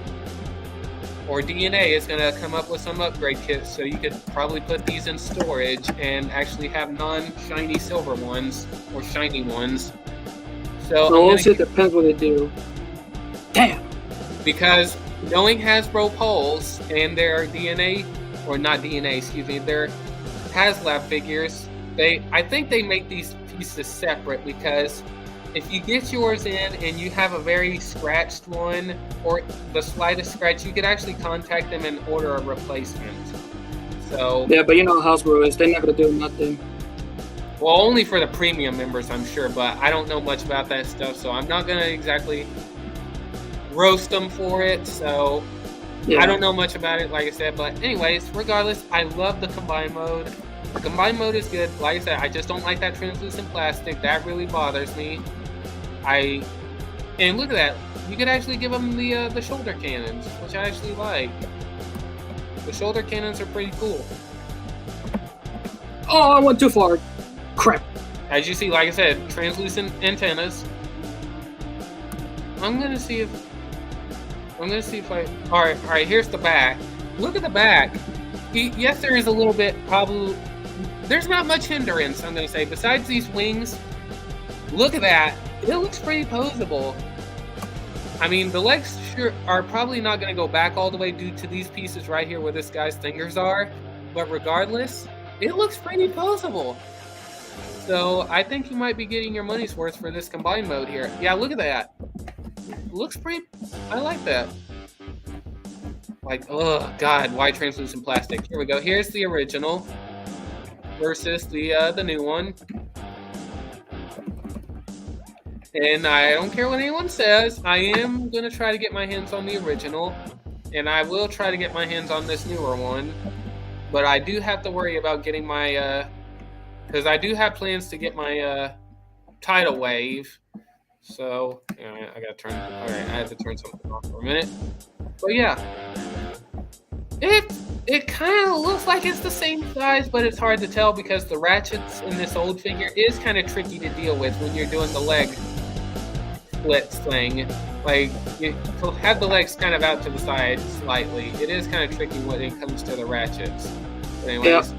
or DNA is gonna come up with some upgrade kits, so you could probably put these in storage and actually have non-shiny silver ones or shiny ones. So also it depends what they do. Damn. Because knowing Hasbro Pulse and their DNA, or not DNA, excuse me, their HasLab figures, I think they make these pieces separate, because if you get yours in and you have a very scratched one or the slightest scratch, you could actually contact them and order a replacement. So yeah, but you know how Hasbro is, they're not gonna do nothing. Well, only for the premium members, I'm sure, but I don't know much about that stuff, so I'm not gonna exactly roast them for it. So yeah. I don't know much about it, like I said, but anyways, regardless, I love the combine mode. The combine mode is good. Like I said, I just don't like that translucent plastic. That really bothers me. And look at that. You could actually give them the shoulder cannons, which I actually like. The shoulder cannons are pretty cool. Oh, I went too far. Crap. As you see, like I said, translucent antennas. I'm gonna see if I. All right. Here's the back. Look at the back. Yes, there is a little bit probably. There's not much hindrance, I'm gonna say, besides these wings. Look at that. It looks pretty posable. I mean, the legs are probably not going to go back all the way due to these pieces right here where this guy's fingers are. But regardless, it looks pretty posable. So I think you might be getting your money's worth for this combine mode here. Yeah, look at that. It looks pretty... I like that. Like, oh god, why translucent plastic? Here we go. Here's the original versus the new one. And I don't care what anyone says, I am going to try to get my hands on the original. And I will try to get my hands on this newer one. But I do have to worry about getting my... because I do have plans to get my tidal wave. So, I got to turn... Alright, I had to turn something off for a minute. But yeah. It kind of looks like it's the same size, but it's hard to tell because the ratchets in this old figure is kind of tricky to deal with when you're doing the leg splits thing. Like, you have the legs kind of out to the side slightly. It is kind of tricky when it comes to the ratchets. But anyways.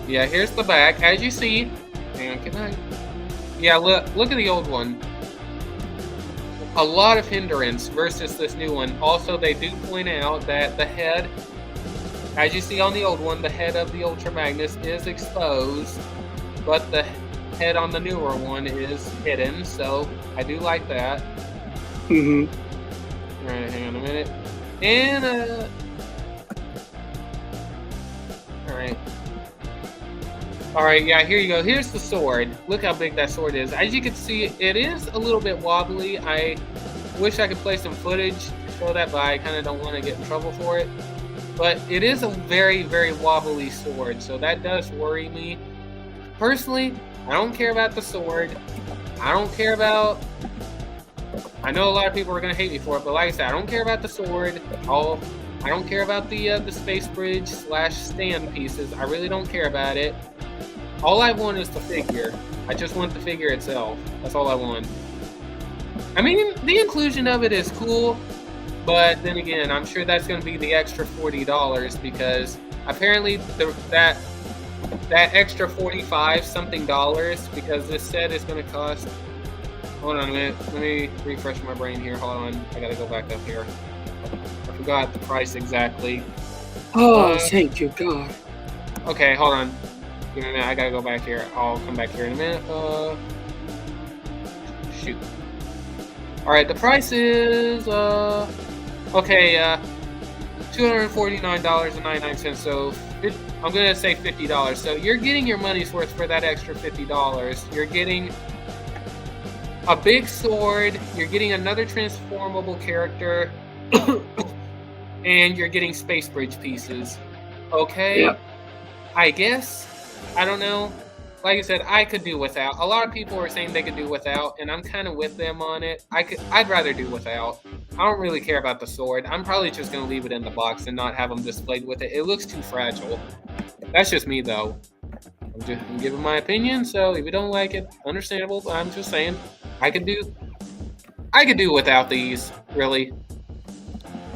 Yeah, here's the back. As you see, hang on, can I? Yeah, look at the old one. A lot of hindrance versus this new one. Also, they do point out that the head, as you see on the old one, the head of the Ultra Magnus is exposed, but the head on the newer one is hidden, so I do like that. Mm-hmm. Alright, hang on a minute. And, Alright, yeah, here you go. Here's the sword. Look how big that sword is. As you can see, it is a little bit wobbly. I wish I could play some footage to show that, but I kind of don't want to get in trouble for it. But it is a very, very wobbly sword, so that does worry me. Personally, I don't care about the sword. I don't care about... I know a lot of people are going to hate me for it, but like I said, I don't care about the sword. I don't care about the space bridge / stand pieces. I really don't care about it. All I want is the figure. I just want the figure itself. That's all I want. I mean, the inclusion of it is cool, but then again, I'm sure that's going to be the extra $40 because apparently that extra $45 something because this set is going to cost... Hold on a minute. Let me refresh my brain here. Hold on. I got to go back up here. I forgot the price exactly. Oh, thank you, God. Okay, hold on. Give me a minute. I gotta go back here. I'll come back here in a minute. Shoot. Alright, the price is, okay, $249.99, so I'm gonna say $50. So you're getting your money's worth for that extra $50. You're getting a big sword, you're getting another transformable character, and you're getting space bridge pieces. Okay? Yep. I guess. I don't know. Like I said, I could do without. A lot of people are saying they could do without, and I'm kind of with them on it. I'd rather do without. I don't really care about the sword. I'm probably just going to leave it in the box and not have them displayed with it. It looks too fragile. That's just me, though. I'm giving my opinion, so if you don't like it, understandable, but I'm just saying I could do without these, really.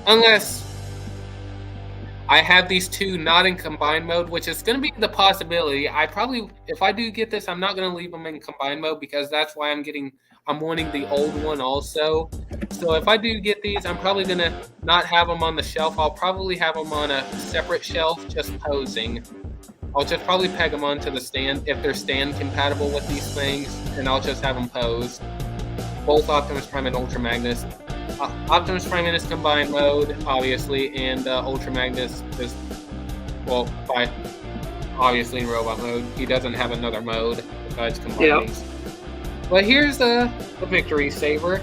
Unless I have these two not in combined mode, which is going to be the possibility. If I do get this, I'm not going to leave them in combined mode because that's why I'm wanting the old one also. So if I do get these, I'm probably going to not have them on the shelf. I'll probably have them on a separate shelf just posing. I'll just probably peg them onto the stand if they're stand compatible with these things, and I'll just have them posed. Both Optimus Prime and Ultra Magnus. Optimus Prime in his combined mode, obviously, and Ultra Magnus is, well, obviously in robot mode. He doesn't have another mode besides combining. Yep. But here's the Victory Saber.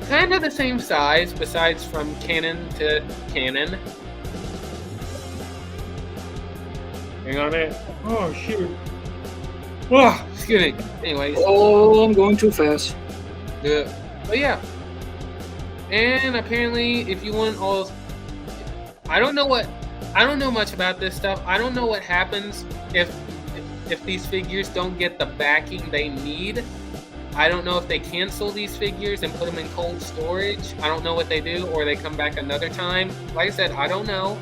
Kind of the same size, besides from cannon to cannon. Hang on it. Oh, shoot. Oh, excuse me. Anyways. Oh, I'm going too fast. Good. But yeah. And apparently, if you want all... I don't know much about this stuff. I don't know what happens if these figures don't get the backing they need. I don't know if they cancel these figures and put them in cold storage. I don't know what they do, or they come back another time. Like I said, I don't know.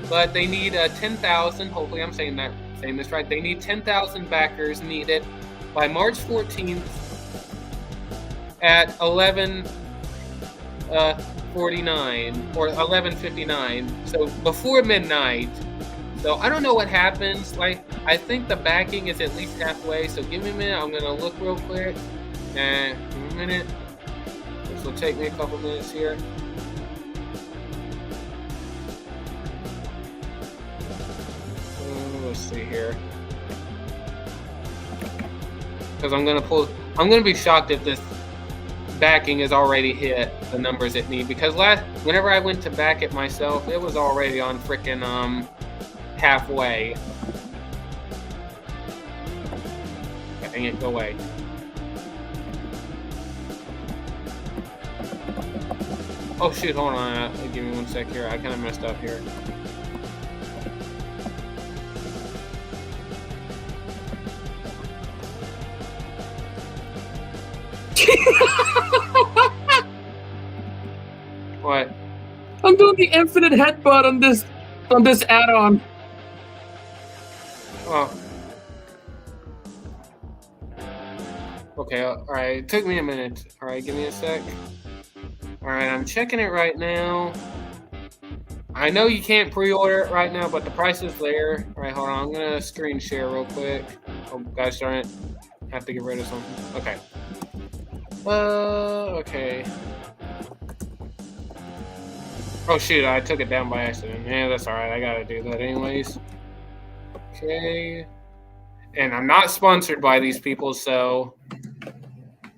But they need 10,000. Hopefully I'm saying this right. They need 10,000 backers needed by March 14th at 11:49 or 11:59. So before midnight. So I don't know what happens. Like, I think the backing is at least halfway. So give me a minute. I'm gonna look real quick. And give me a minute. This will take me a couple minutes here. Let's see here. because I'm gonna be shocked if this backing has already hit the numbers it needs, because whenever I went to back it myself, it was already on freaking halfway. Dang it, go away. Oh shoot, hold on, give me 1 sec here. I kind of messed up here. What? I'm doing the infinite headbutt on this add-on. Oh. Okay, alright. It took me a minute. Alright, give me a sec. Alright, I'm checking it right now. I know you can't pre-order it right now, but the price is there. Alright, hold on. I'm gonna screen share real quick. Oh, gosh darn it. I have to get rid of something. Okay. Okay. Oh shoot, I took it down by accident. Yeah, that's alright. I gotta do that anyways. Okay. And I'm not sponsored by these people, so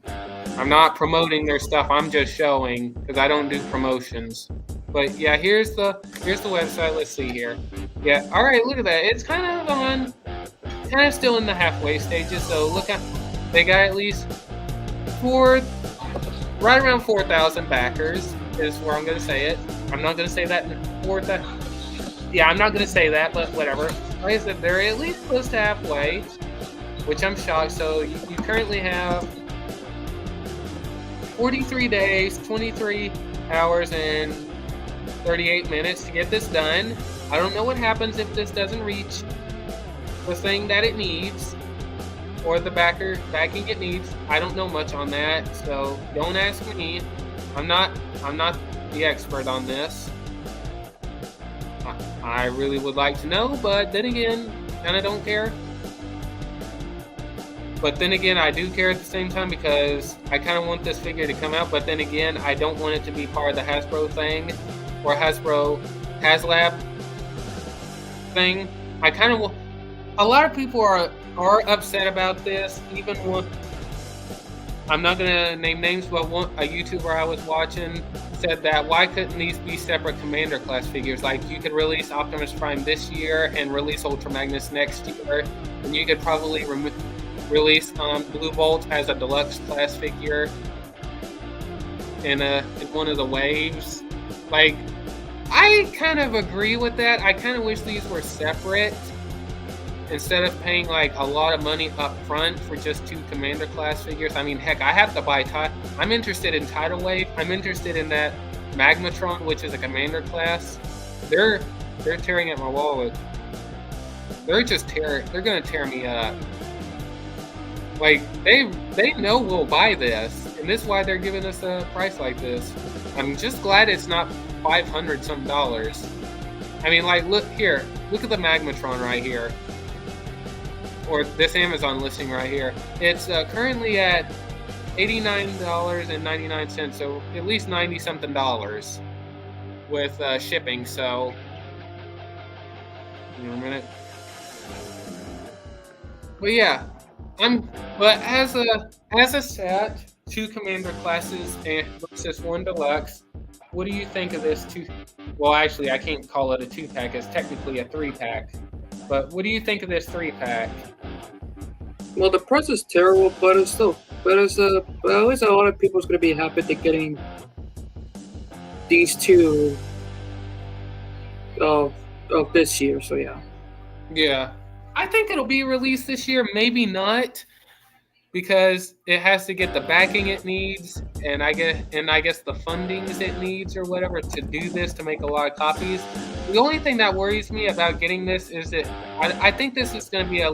I'm not promoting their stuff. I'm just showing, because I don't do promotions. But yeah, here's the website. Let's see here. Yeah, all right, look at that. It's kind of still in the halfway stages. So look at, they got at least right around 4,000 backers is where I'm gonna say it. I'm not gonna say that in 4,000. Yeah, I'm not gonna say that, but whatever. Like I said, they're at least close to halfway, which I'm shocked. So you currently have 43 days, 23 hours, and 38 minutes to get this done. I don't know what happens if this doesn't reach the thing that it needs, or the backing it needs. I don't know much on that, so don't ask me. I'm not the expert on this. I really would like to know, but then again, kind of don't care. But then again, I do care at the same time, because I kind of want this figure to come out. But then again, I don't want it to be part of the Hasbro thing, or Hasbro HasLab thing. I kind of, a lot of people are upset about this. Even one, I'm not gonna name names, but a YouTuber I was watching said that why couldn't these be separate Commander class figures? Like, you could release Optimus Prime this year and release Ultra Magnus next year, and you could probably release Blue Bolt as a deluxe class figure in one of the waves. Like, I kind of agree with that. I kind of wish these were separate, instead of paying like a lot of money up front for just 2 Commander class figures. I mean, heck, I have to buy I'm interested in Tidal Wave. I'm interested in that Magmatron, which is a Commander class. They're tearing at my wallet. They're gonna tear me up. Like, they know we'll buy this, and this is why they're giving us a price like this. I'm just glad it's not $500 some. I mean, like, look at the Magmatron right here, or this Amazon listing right here. It's currently at $89.99, so at least $90 something with shipping. So, give me a minute. But yeah. But as a set, 2 Commander classes and versus 1 deluxe, what do you think of this well, actually, I can't call it a 2-pack. It's technically a 3-pack. But what do you think of this 3-pack? Well, the price is terrible, but at least a lot of people's gonna be happy to getting these 2 of this year. So yeah. Yeah. I think it'll be released this year, maybe not, because it has to get the backing it needs, and I guess the fundings it needs or whatever to do this, to make a lot of copies. The only thing that worries me about getting this is that I think this is going to be a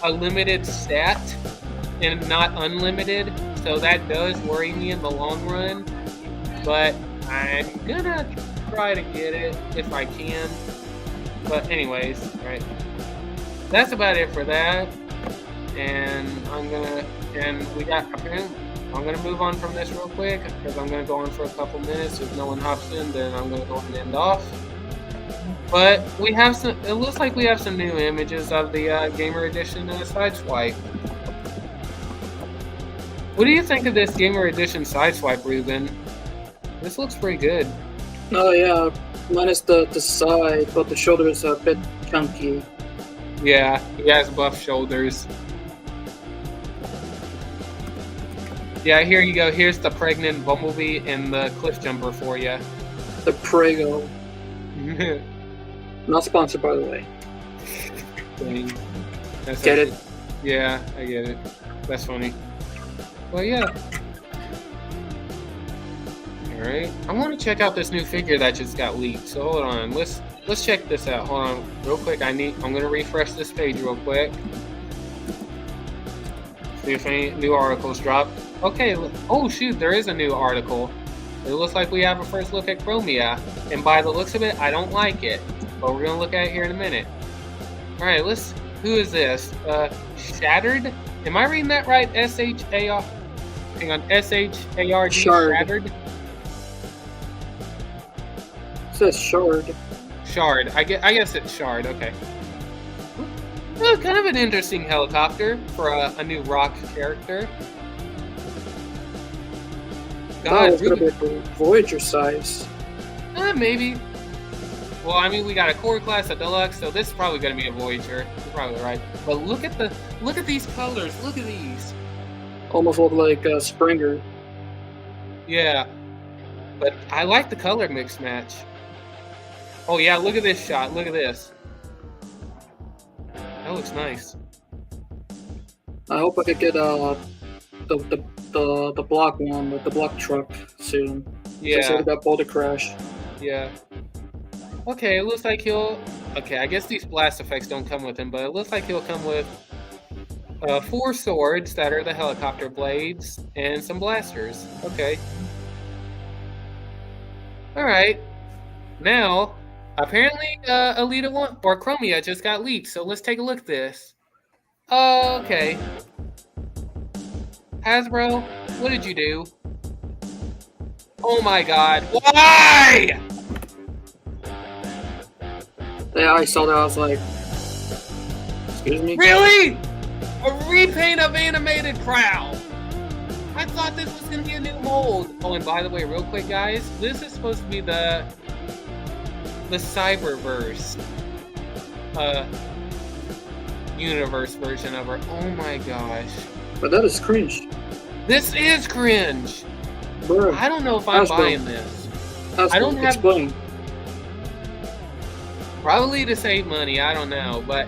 limited set and not unlimited, so that does worry me in the long run. But I'm gonna try to get it if I can. But anyways, right, that's about it for that. And I'm gonna move on from this real quick, because I'm gonna go on for a couple minutes. If no one hops in, then I'm gonna go ahead and end off. But we have some. It looks like we have some new images of the Gamer Edition Sideswipe. What do you think of this Gamer Edition Sideswipe, Ruben? This looks pretty good. Oh yeah, minus the side, but the shoulder is a bit chunky. Yeah, he has buff shoulders. Yeah, here you go. Here's the pregnant Bumblebee and the Cliff Jumper for you. The Prego. Not sponsored, by the way. Dang. That's Get actually, it? Yeah, I get it. That's funny. Well, yeah. All right. I want to check out this new figure that just got leaked. So hold on. Let's check this out. Hold on, real quick. I'm gonna refresh this page real quick. See if any new articles dropped. Okay. Oh shoot, there is a new article. It looks like we have a first look at Chromia, and by the looks of it, I don't like it. But we're gonna look at it here in a minute. All right. Who is this? Shattered. Am I reading that right? S-H-A-R. Hang on. S-H-A-R-D. Shattered. It says Shard. Shard. I guess it's Shard. Okay. Kind of an interesting helicopter for a new Rock character. God, it's gonna be a Voyager size. Maybe. Well, I mean, we got a core class, a deluxe, so this is probably gonna be a Voyager. You're probably right. But look at these colors. Look at these. Almost look like Springer. Yeah. But I like the color mix match. Oh yeah, look at this shot. Look at this. That looks nice. I hope I could get the block one with the block truck soon. Yeah. Just like that Boulder Crash. Yeah. Okay, it looks like he'll. Okay, I guess these blast effects don't come with him, but it looks like he'll come with 4 swords that are the helicopter blades and some blasters. Okay. All right. Now, apparently, Elita 1 or Chromia just got leaked, so let's take a look at this. Okay. Hasbro, what did you do? Oh my god. Why? Yeah, I saw that. I was like, excuse me? Really? A repaint of animated Prowl. I thought this was going to be a new mold. Oh, and by the way, real quick, guys, this is supposed to be the Cyberverse universe version of her. Oh my gosh. But that is cringe. This is cringe. Bro, I don't know if I'm Hasbro. buying this. I don't have explain. Probably to save money, I don't know, but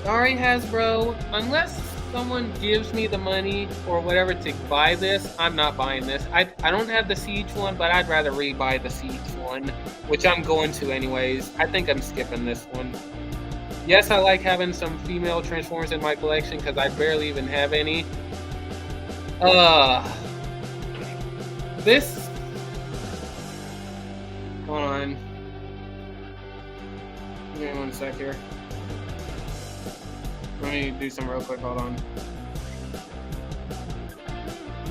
sorry Hasbro, unless someone gives me the money or whatever to buy this, I'm not buying this. I don't have the Siege one, but I'd rather rebuy the Siege one, which I'm going to anyways. I think I'm skipping this one. Yes, I like having some female Transformers in my collection because I barely even have any. This. Hold on. Give me 1 sec here. Let me do some real quick. Hold on.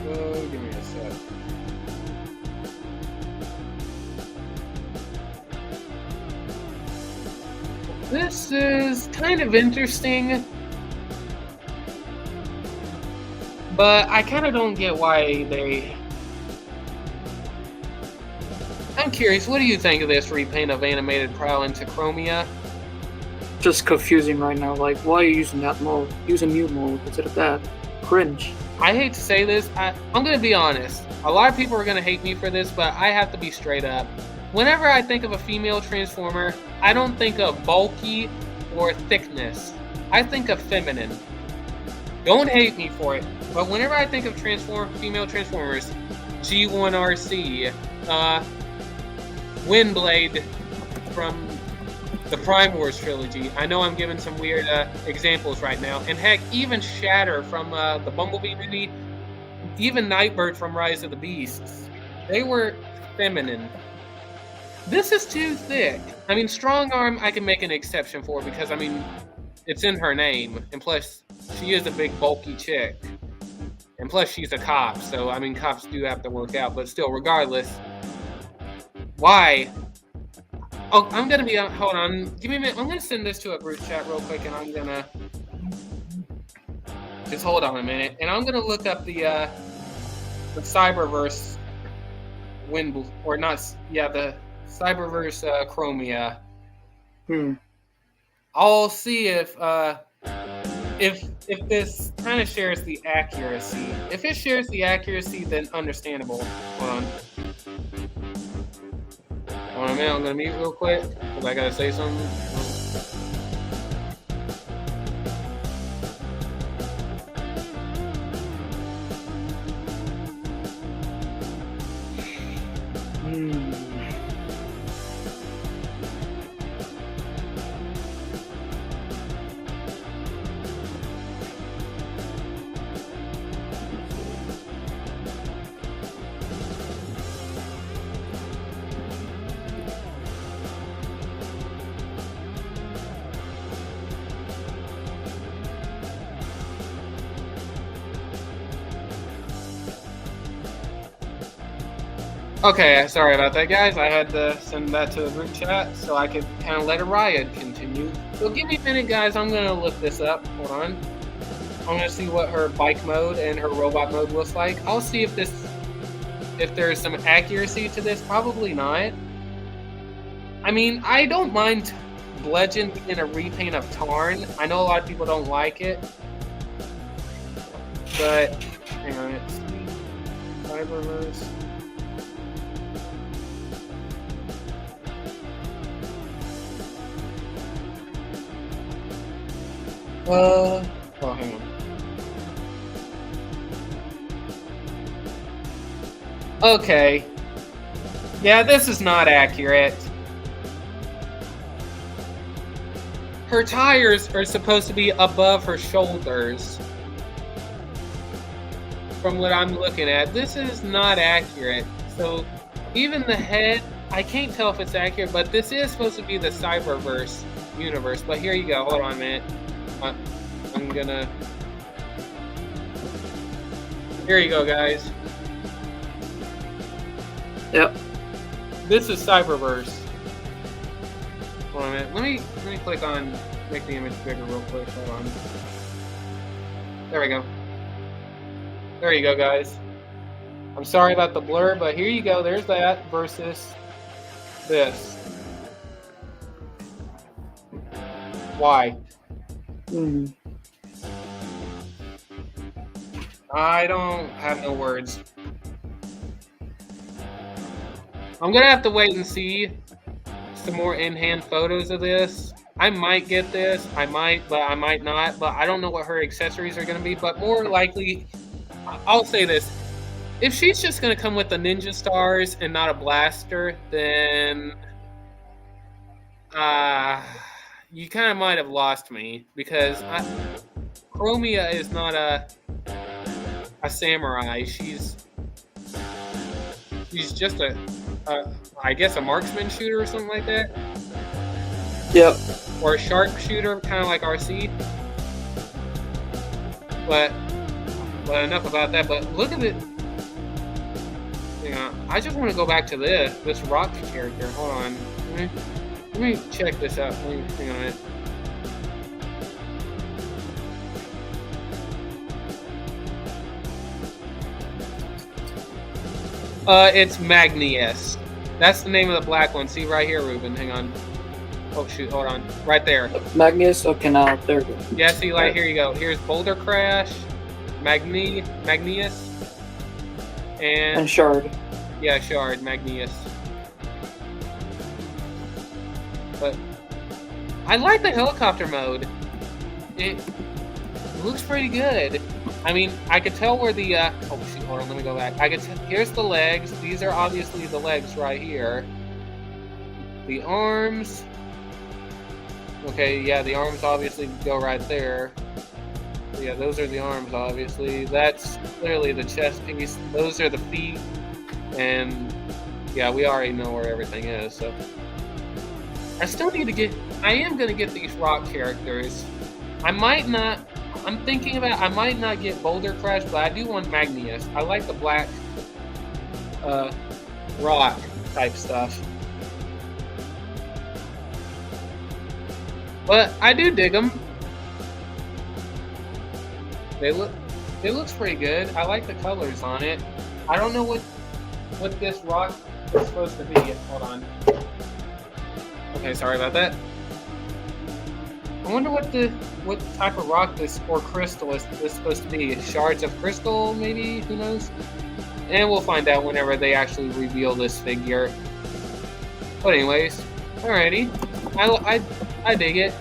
Give me a sec. This is kind of interesting, but I kind of don't get why they... I'm curious, what do you think of this repaint of animated Prowl into Chromia? Just confusing right now. Like, why are you using that mode? Use a new mode instead of that. Cringe. I hate to say this, I'm going to be honest. A lot of people are going to hate me for this, but I have to be straight up. Whenever I think of a female Transformer, I don't think of bulky or thickness. I think of feminine. Don't hate me for it, but whenever I think of female Transformers, G1RC, Windblade from the Prime Wars trilogy. I know I'm giving some weird examples right now. And heck, even Shatter from the Bumblebee movie, even Nightbird from Rise of the Beasts, they were feminine. This is too thick. I mean, Strong Arm I can make an exception for because, I mean, it's in her name. And plus, she is a big bulky chick. And plus, she's a cop. So, I mean, cops do have to work out. But still, regardless, why? Oh, I'm gonna be. Hold on. Give me a minute. I'm gonna send this to a group chat real quick, and I'm gonna just hold on a minute, and I'm gonna look up the Cyberverse Wind or not? Yeah, the Cyberverse Chromia. I'll see if this kind of shares the accuracy. If it shares the accuracy, then understandable. Hold on. Hold on a minute. I'm gonna mute real quick because I gotta say something. Okay, sorry about that, guys. I had to send that to the group chat so I could kind of let a riot continue. So give me a minute, guys. I'm going to look this up. Hold on. I'm going to see what her bike mode and her robot mode looks like. I'll see if there's some accuracy to this. Probably not. I mean, I don't mind Bludgeon being a repaint of Tarn. I know a lot of people don't like it. But, hang on. Let's see. Cyberverse. Oh, hang on. Okay. Yeah, this is not accurate. Her tires are supposed to be above her shoulders. From what I'm looking at, this is not accurate. So, even the head, I can't tell if it's accurate, but this is supposed to be the Cyberverse universe. But here you go. Hold on a minute. I'm gonna. Here you go, guys. Yep. This is Cyberverse. Hold on a minute. Let me click on make the image bigger real quick. Hold on. There we go. There you go, guys. I'm sorry about the blur, but here you go. There's that versus this. Why? I don't have no words. I'm gonna have to wait and see some more in-hand photos of this. I might get this, I might, but I might not. But I don't know what her accessories are gonna be. But more likely, I'll say this: if she's just gonna come with the ninja stars and not a blaster, then you kind of might have lost me because Chromia is not a samurai. She's just I guess a marksman shooter or something like that. Yep. Or a sharpshooter, kind of like RC. But enough about that. But look at it. Hang on. I just want to go back to this rock character. Hold on. Let me check this out. Hang on a minute. It's Magnius. That's the name of the black one. See right here, Ruben. Hang on. Oh shoot, hold on. Right there. Magnius? Okay, now there we go. Yeah, see, like, here you go. Here's Boulder Crash, Magnius, and Shard. Yeah, Shard, Magnius. But I like the helicopter mode. It looks pretty good. I mean, I could tell where the oh shoot, hold on, let me go back. Here's the legs. These are obviously the legs right here. The arms. Okay, yeah, the arms obviously go right there. Yeah, those are the arms, obviously. That's clearly the chest piece. Those are the feet. And, yeah, we already know where everything is, so. I still need to get... I am going to get these rock characters. I might not... I'm thinking about... I might not get Boulder Crash, but I do want Magnius. I like the black rock type stuff. But I do dig them. It looks pretty good. I like the colors on it. I don't know what this rock is supposed to be. Hold on. Okay, sorry about that. I wonder what type of rock this or crystal is supposed to be. Shards of crystal, maybe? Who knows? And we'll find out whenever they actually reveal this figure. But anyways, alrighty. I dig it.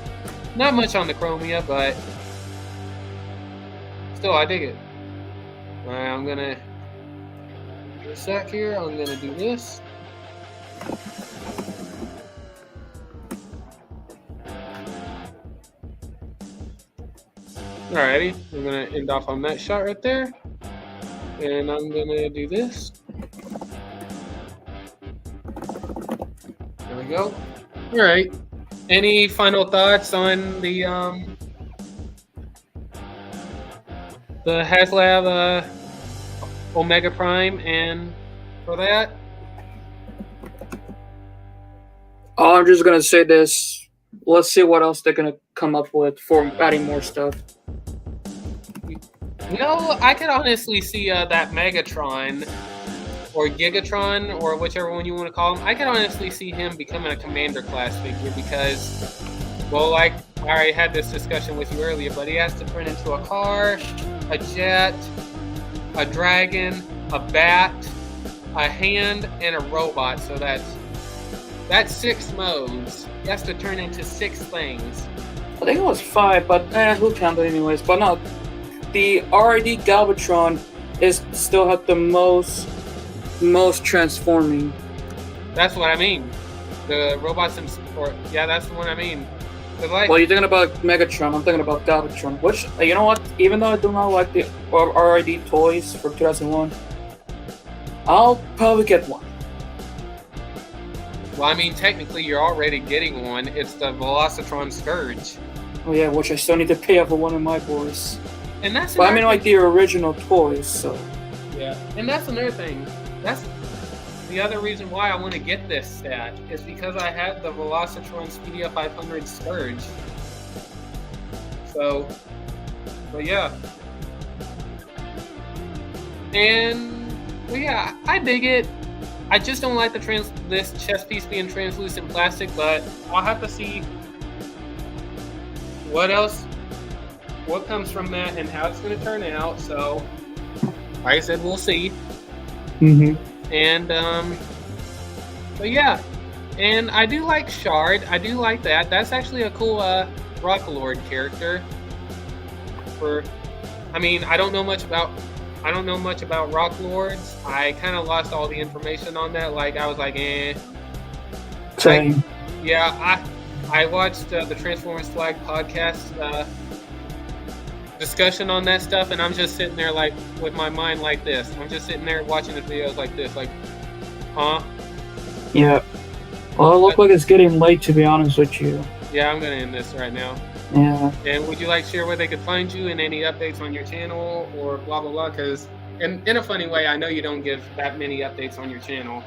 Not much on the Chromia, but still I dig it. Alright, I'm gonna do a sec here. I'm gonna do this. Alrighty, I'm gonna end off on that shot right there. And I'm gonna do this. There we go. Alright. Any final thoughts on the HasLab Omega Prime and for that? Oh, I'm just gonna say this. Let's see what else they're gonna come up with for adding more stuff. You know, I could honestly see that Megatron or Gigatron or whichever one you want to call him. I could honestly see him becoming a Commander class figure because, well, like I already had this discussion with you earlier, but he has to turn into a car, a jet, a dragon, a bat, a hand, and a robot. So that's 6 modes. He has to turn into 6 things. I think it was 5, but who counted anyways? But no, the RID Galvatron still had the most transforming. That's what I mean. The robots yeah, that's the one I mean. Like, well, you're thinking about Megatron. I'm thinking about Galvatron. Which, you know what? Even though I do not like the RID toys for 2001, I'll probably get one. Well, I mean, technically, you're already getting one. It's the Velocitron Scourge. Oh yeah, which I still need to pay up for one of my boys. And that's. But I mean, like the original toys. So. Yeah, and that's another thing. That's the other reason why I want to get this stat is because I had the Velocitron Speedia 500 Scourge. So, but yeah. And, well, yeah, I dig it. I just don't like this chest piece being translucent plastic, but I'll have to see what comes from that and how it's going to turn out. So, like I said, we'll see. Mm-hmm. And, but yeah. And I do like Shard. I do like that. That's actually a cool Rock Lord character. I mean, I don't know much about Rock Lords. I kind of lost all the information on that. Like, I was like, eh. Same. I watched the Transformers Flag podcast discussion on that stuff, and I'm just sitting there like with my mind like this. I'm just sitting there watching the videos like this, like, huh? Yeah. Well, it looks like it's getting late, to be honest with you. Yeah, I'm gonna end this right now. Yeah. And would you like to share where they could find you and any updates on your channel or blah blah blah? Because in a funny way, I know you don't give that many updates on your channel.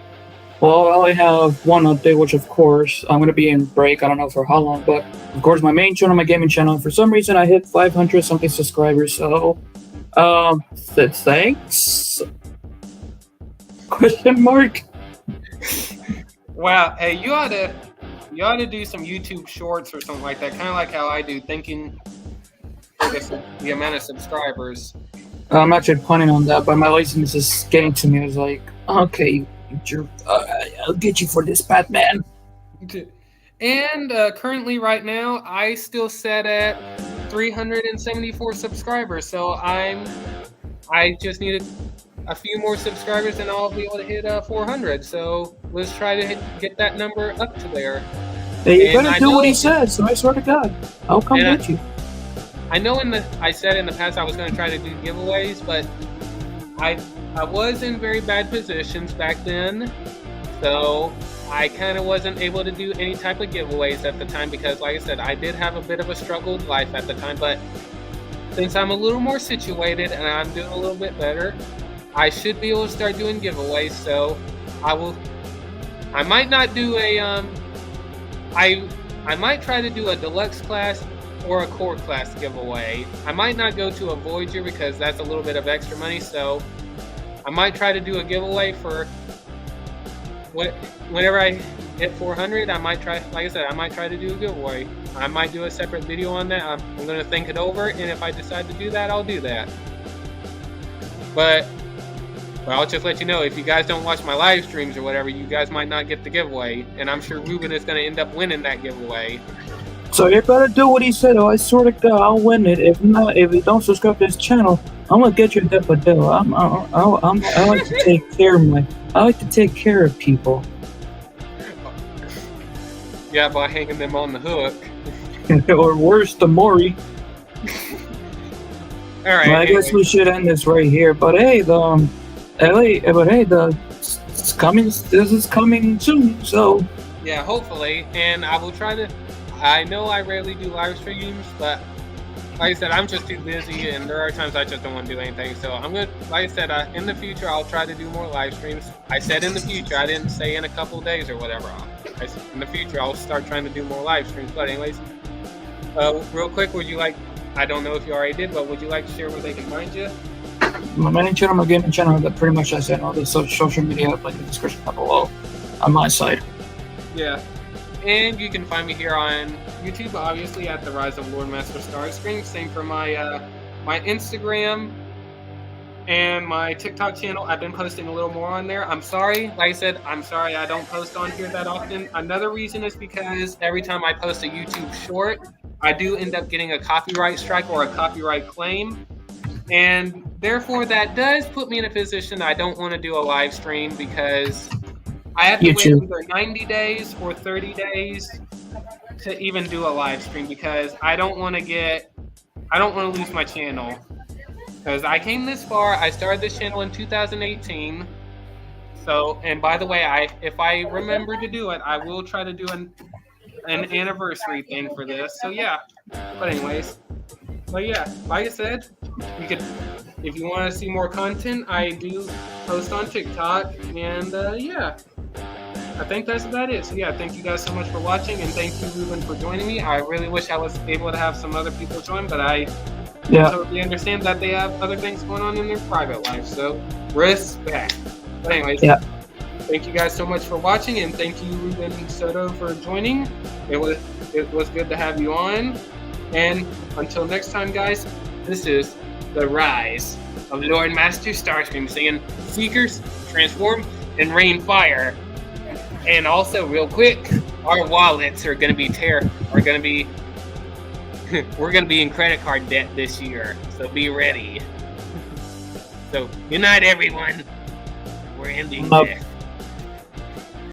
Well, I only have one update, which of course I'm gonna be in break. I don't know for how long, but of course my main channel, my gaming channel. For some reason, I hit 500 something subscribers. So, thanks. Question mark. Wow. Hey, you ought to do some YouTube shorts or something like that. Kind of like how I do, thinking the amount of subscribers. I'm actually planning on that, but my laziness is getting to me. I was like, okay, I'll get you for this, Batman. And currently, right now, I still set at 374 subscribers. So I just needed a few more subscribers, and I'll be able to hit 400. So let's try to get that number up to there. Hey, you better do what he says. So I swear to God, I'll come get you. I know I said in the past I was going to try to do giveaways, but I was in very bad positions back then, so I kind of wasn't able to do any type of giveaways at the time because, like I said, I did have a bit of a struggled life at the time, but since I'm a little more situated and I'm doing a little bit better, I should be able to start doing giveaways, so I might not do a, I might try to do a deluxe class or a core class giveaway. I might not go to a Voyager because that's a little bit of extra money, so I might try to do a giveaway for whenever I hit 400. I might try, like I said, I might try to do a giveaway. I might do a separate video on that. I'm going to think it over, and if I decide to do that, I'll do that. But I'll just let you know, if you guys don't watch my live streams or whatever, you guys might not get the giveaway, and I'm sure Ruben is going to end up winning that giveaway. So you better do what he said, or I swear to God, I'll win it. If not, if you don't subscribe to this channel, I'm gonna get you a Depadillo. I like to take care of I like to take care of people. Yeah, by hanging them on the hook. Or worse, the Maury. All right. Well, I guess we should end this right here. But hey, it's coming. This is coming soon. So yeah, hopefully, and I will try to. I know I rarely do live streams, but like I said, I'm just too busy, and there are times I just don't want to do anything. So I'm gonna, like I said, in the future I'll try to do more live streams. I said in the future. I didn't say in a couple days or whatever. In the future I'll start trying to do more live streams. But anyways, real quick, would you like? I don't know if you already did, but would you like to share where they can find you? my main channel, my gaming channel, that pretty much I said all the social media like in the description down below on my side. Yeah. And you can find me here on YouTube, obviously, at The Rise of Lord Master Starscream. Same for my my Instagram and my TikTok channel. I've been posting a little more on there. I'm sorry. Like I said, I'm sorry I don't post on here that often. Another reason is because every time I post a YouTube short, I do end up getting a copyright strike or a copyright claim. And therefore, that does put me in a position I don't want to do a live stream because I have to wait either 90 days or 30 days to even do a live stream because I don't want to lose my channel. Because I came this far, I started this channel in 2018. So, and by the way, if I remember to do it, I will try to do an anniversary thing for this. So yeah, but anyways, like I said, you could, if you want to see more content, I do post on TikTok, and yeah. I think that's about it. So yeah, thank you guys so much for watching, and thank you, Ruben, for joining me. I really wish I was able to have some other people join, but I totally understand that they have other things going on in their private life. So respect. But anyways, thank you guys so much for watching, and thank you, Ruben Soto, for joining. It was good to have you on. And until next time, guys, this is The Rise of Lord Master Starscream, saying Seekers, transform, and rain fire. And also, real quick, our wallets are gonna be we're gonna be in credit card debt this year, so be ready. So, good night, everyone. We're ending this.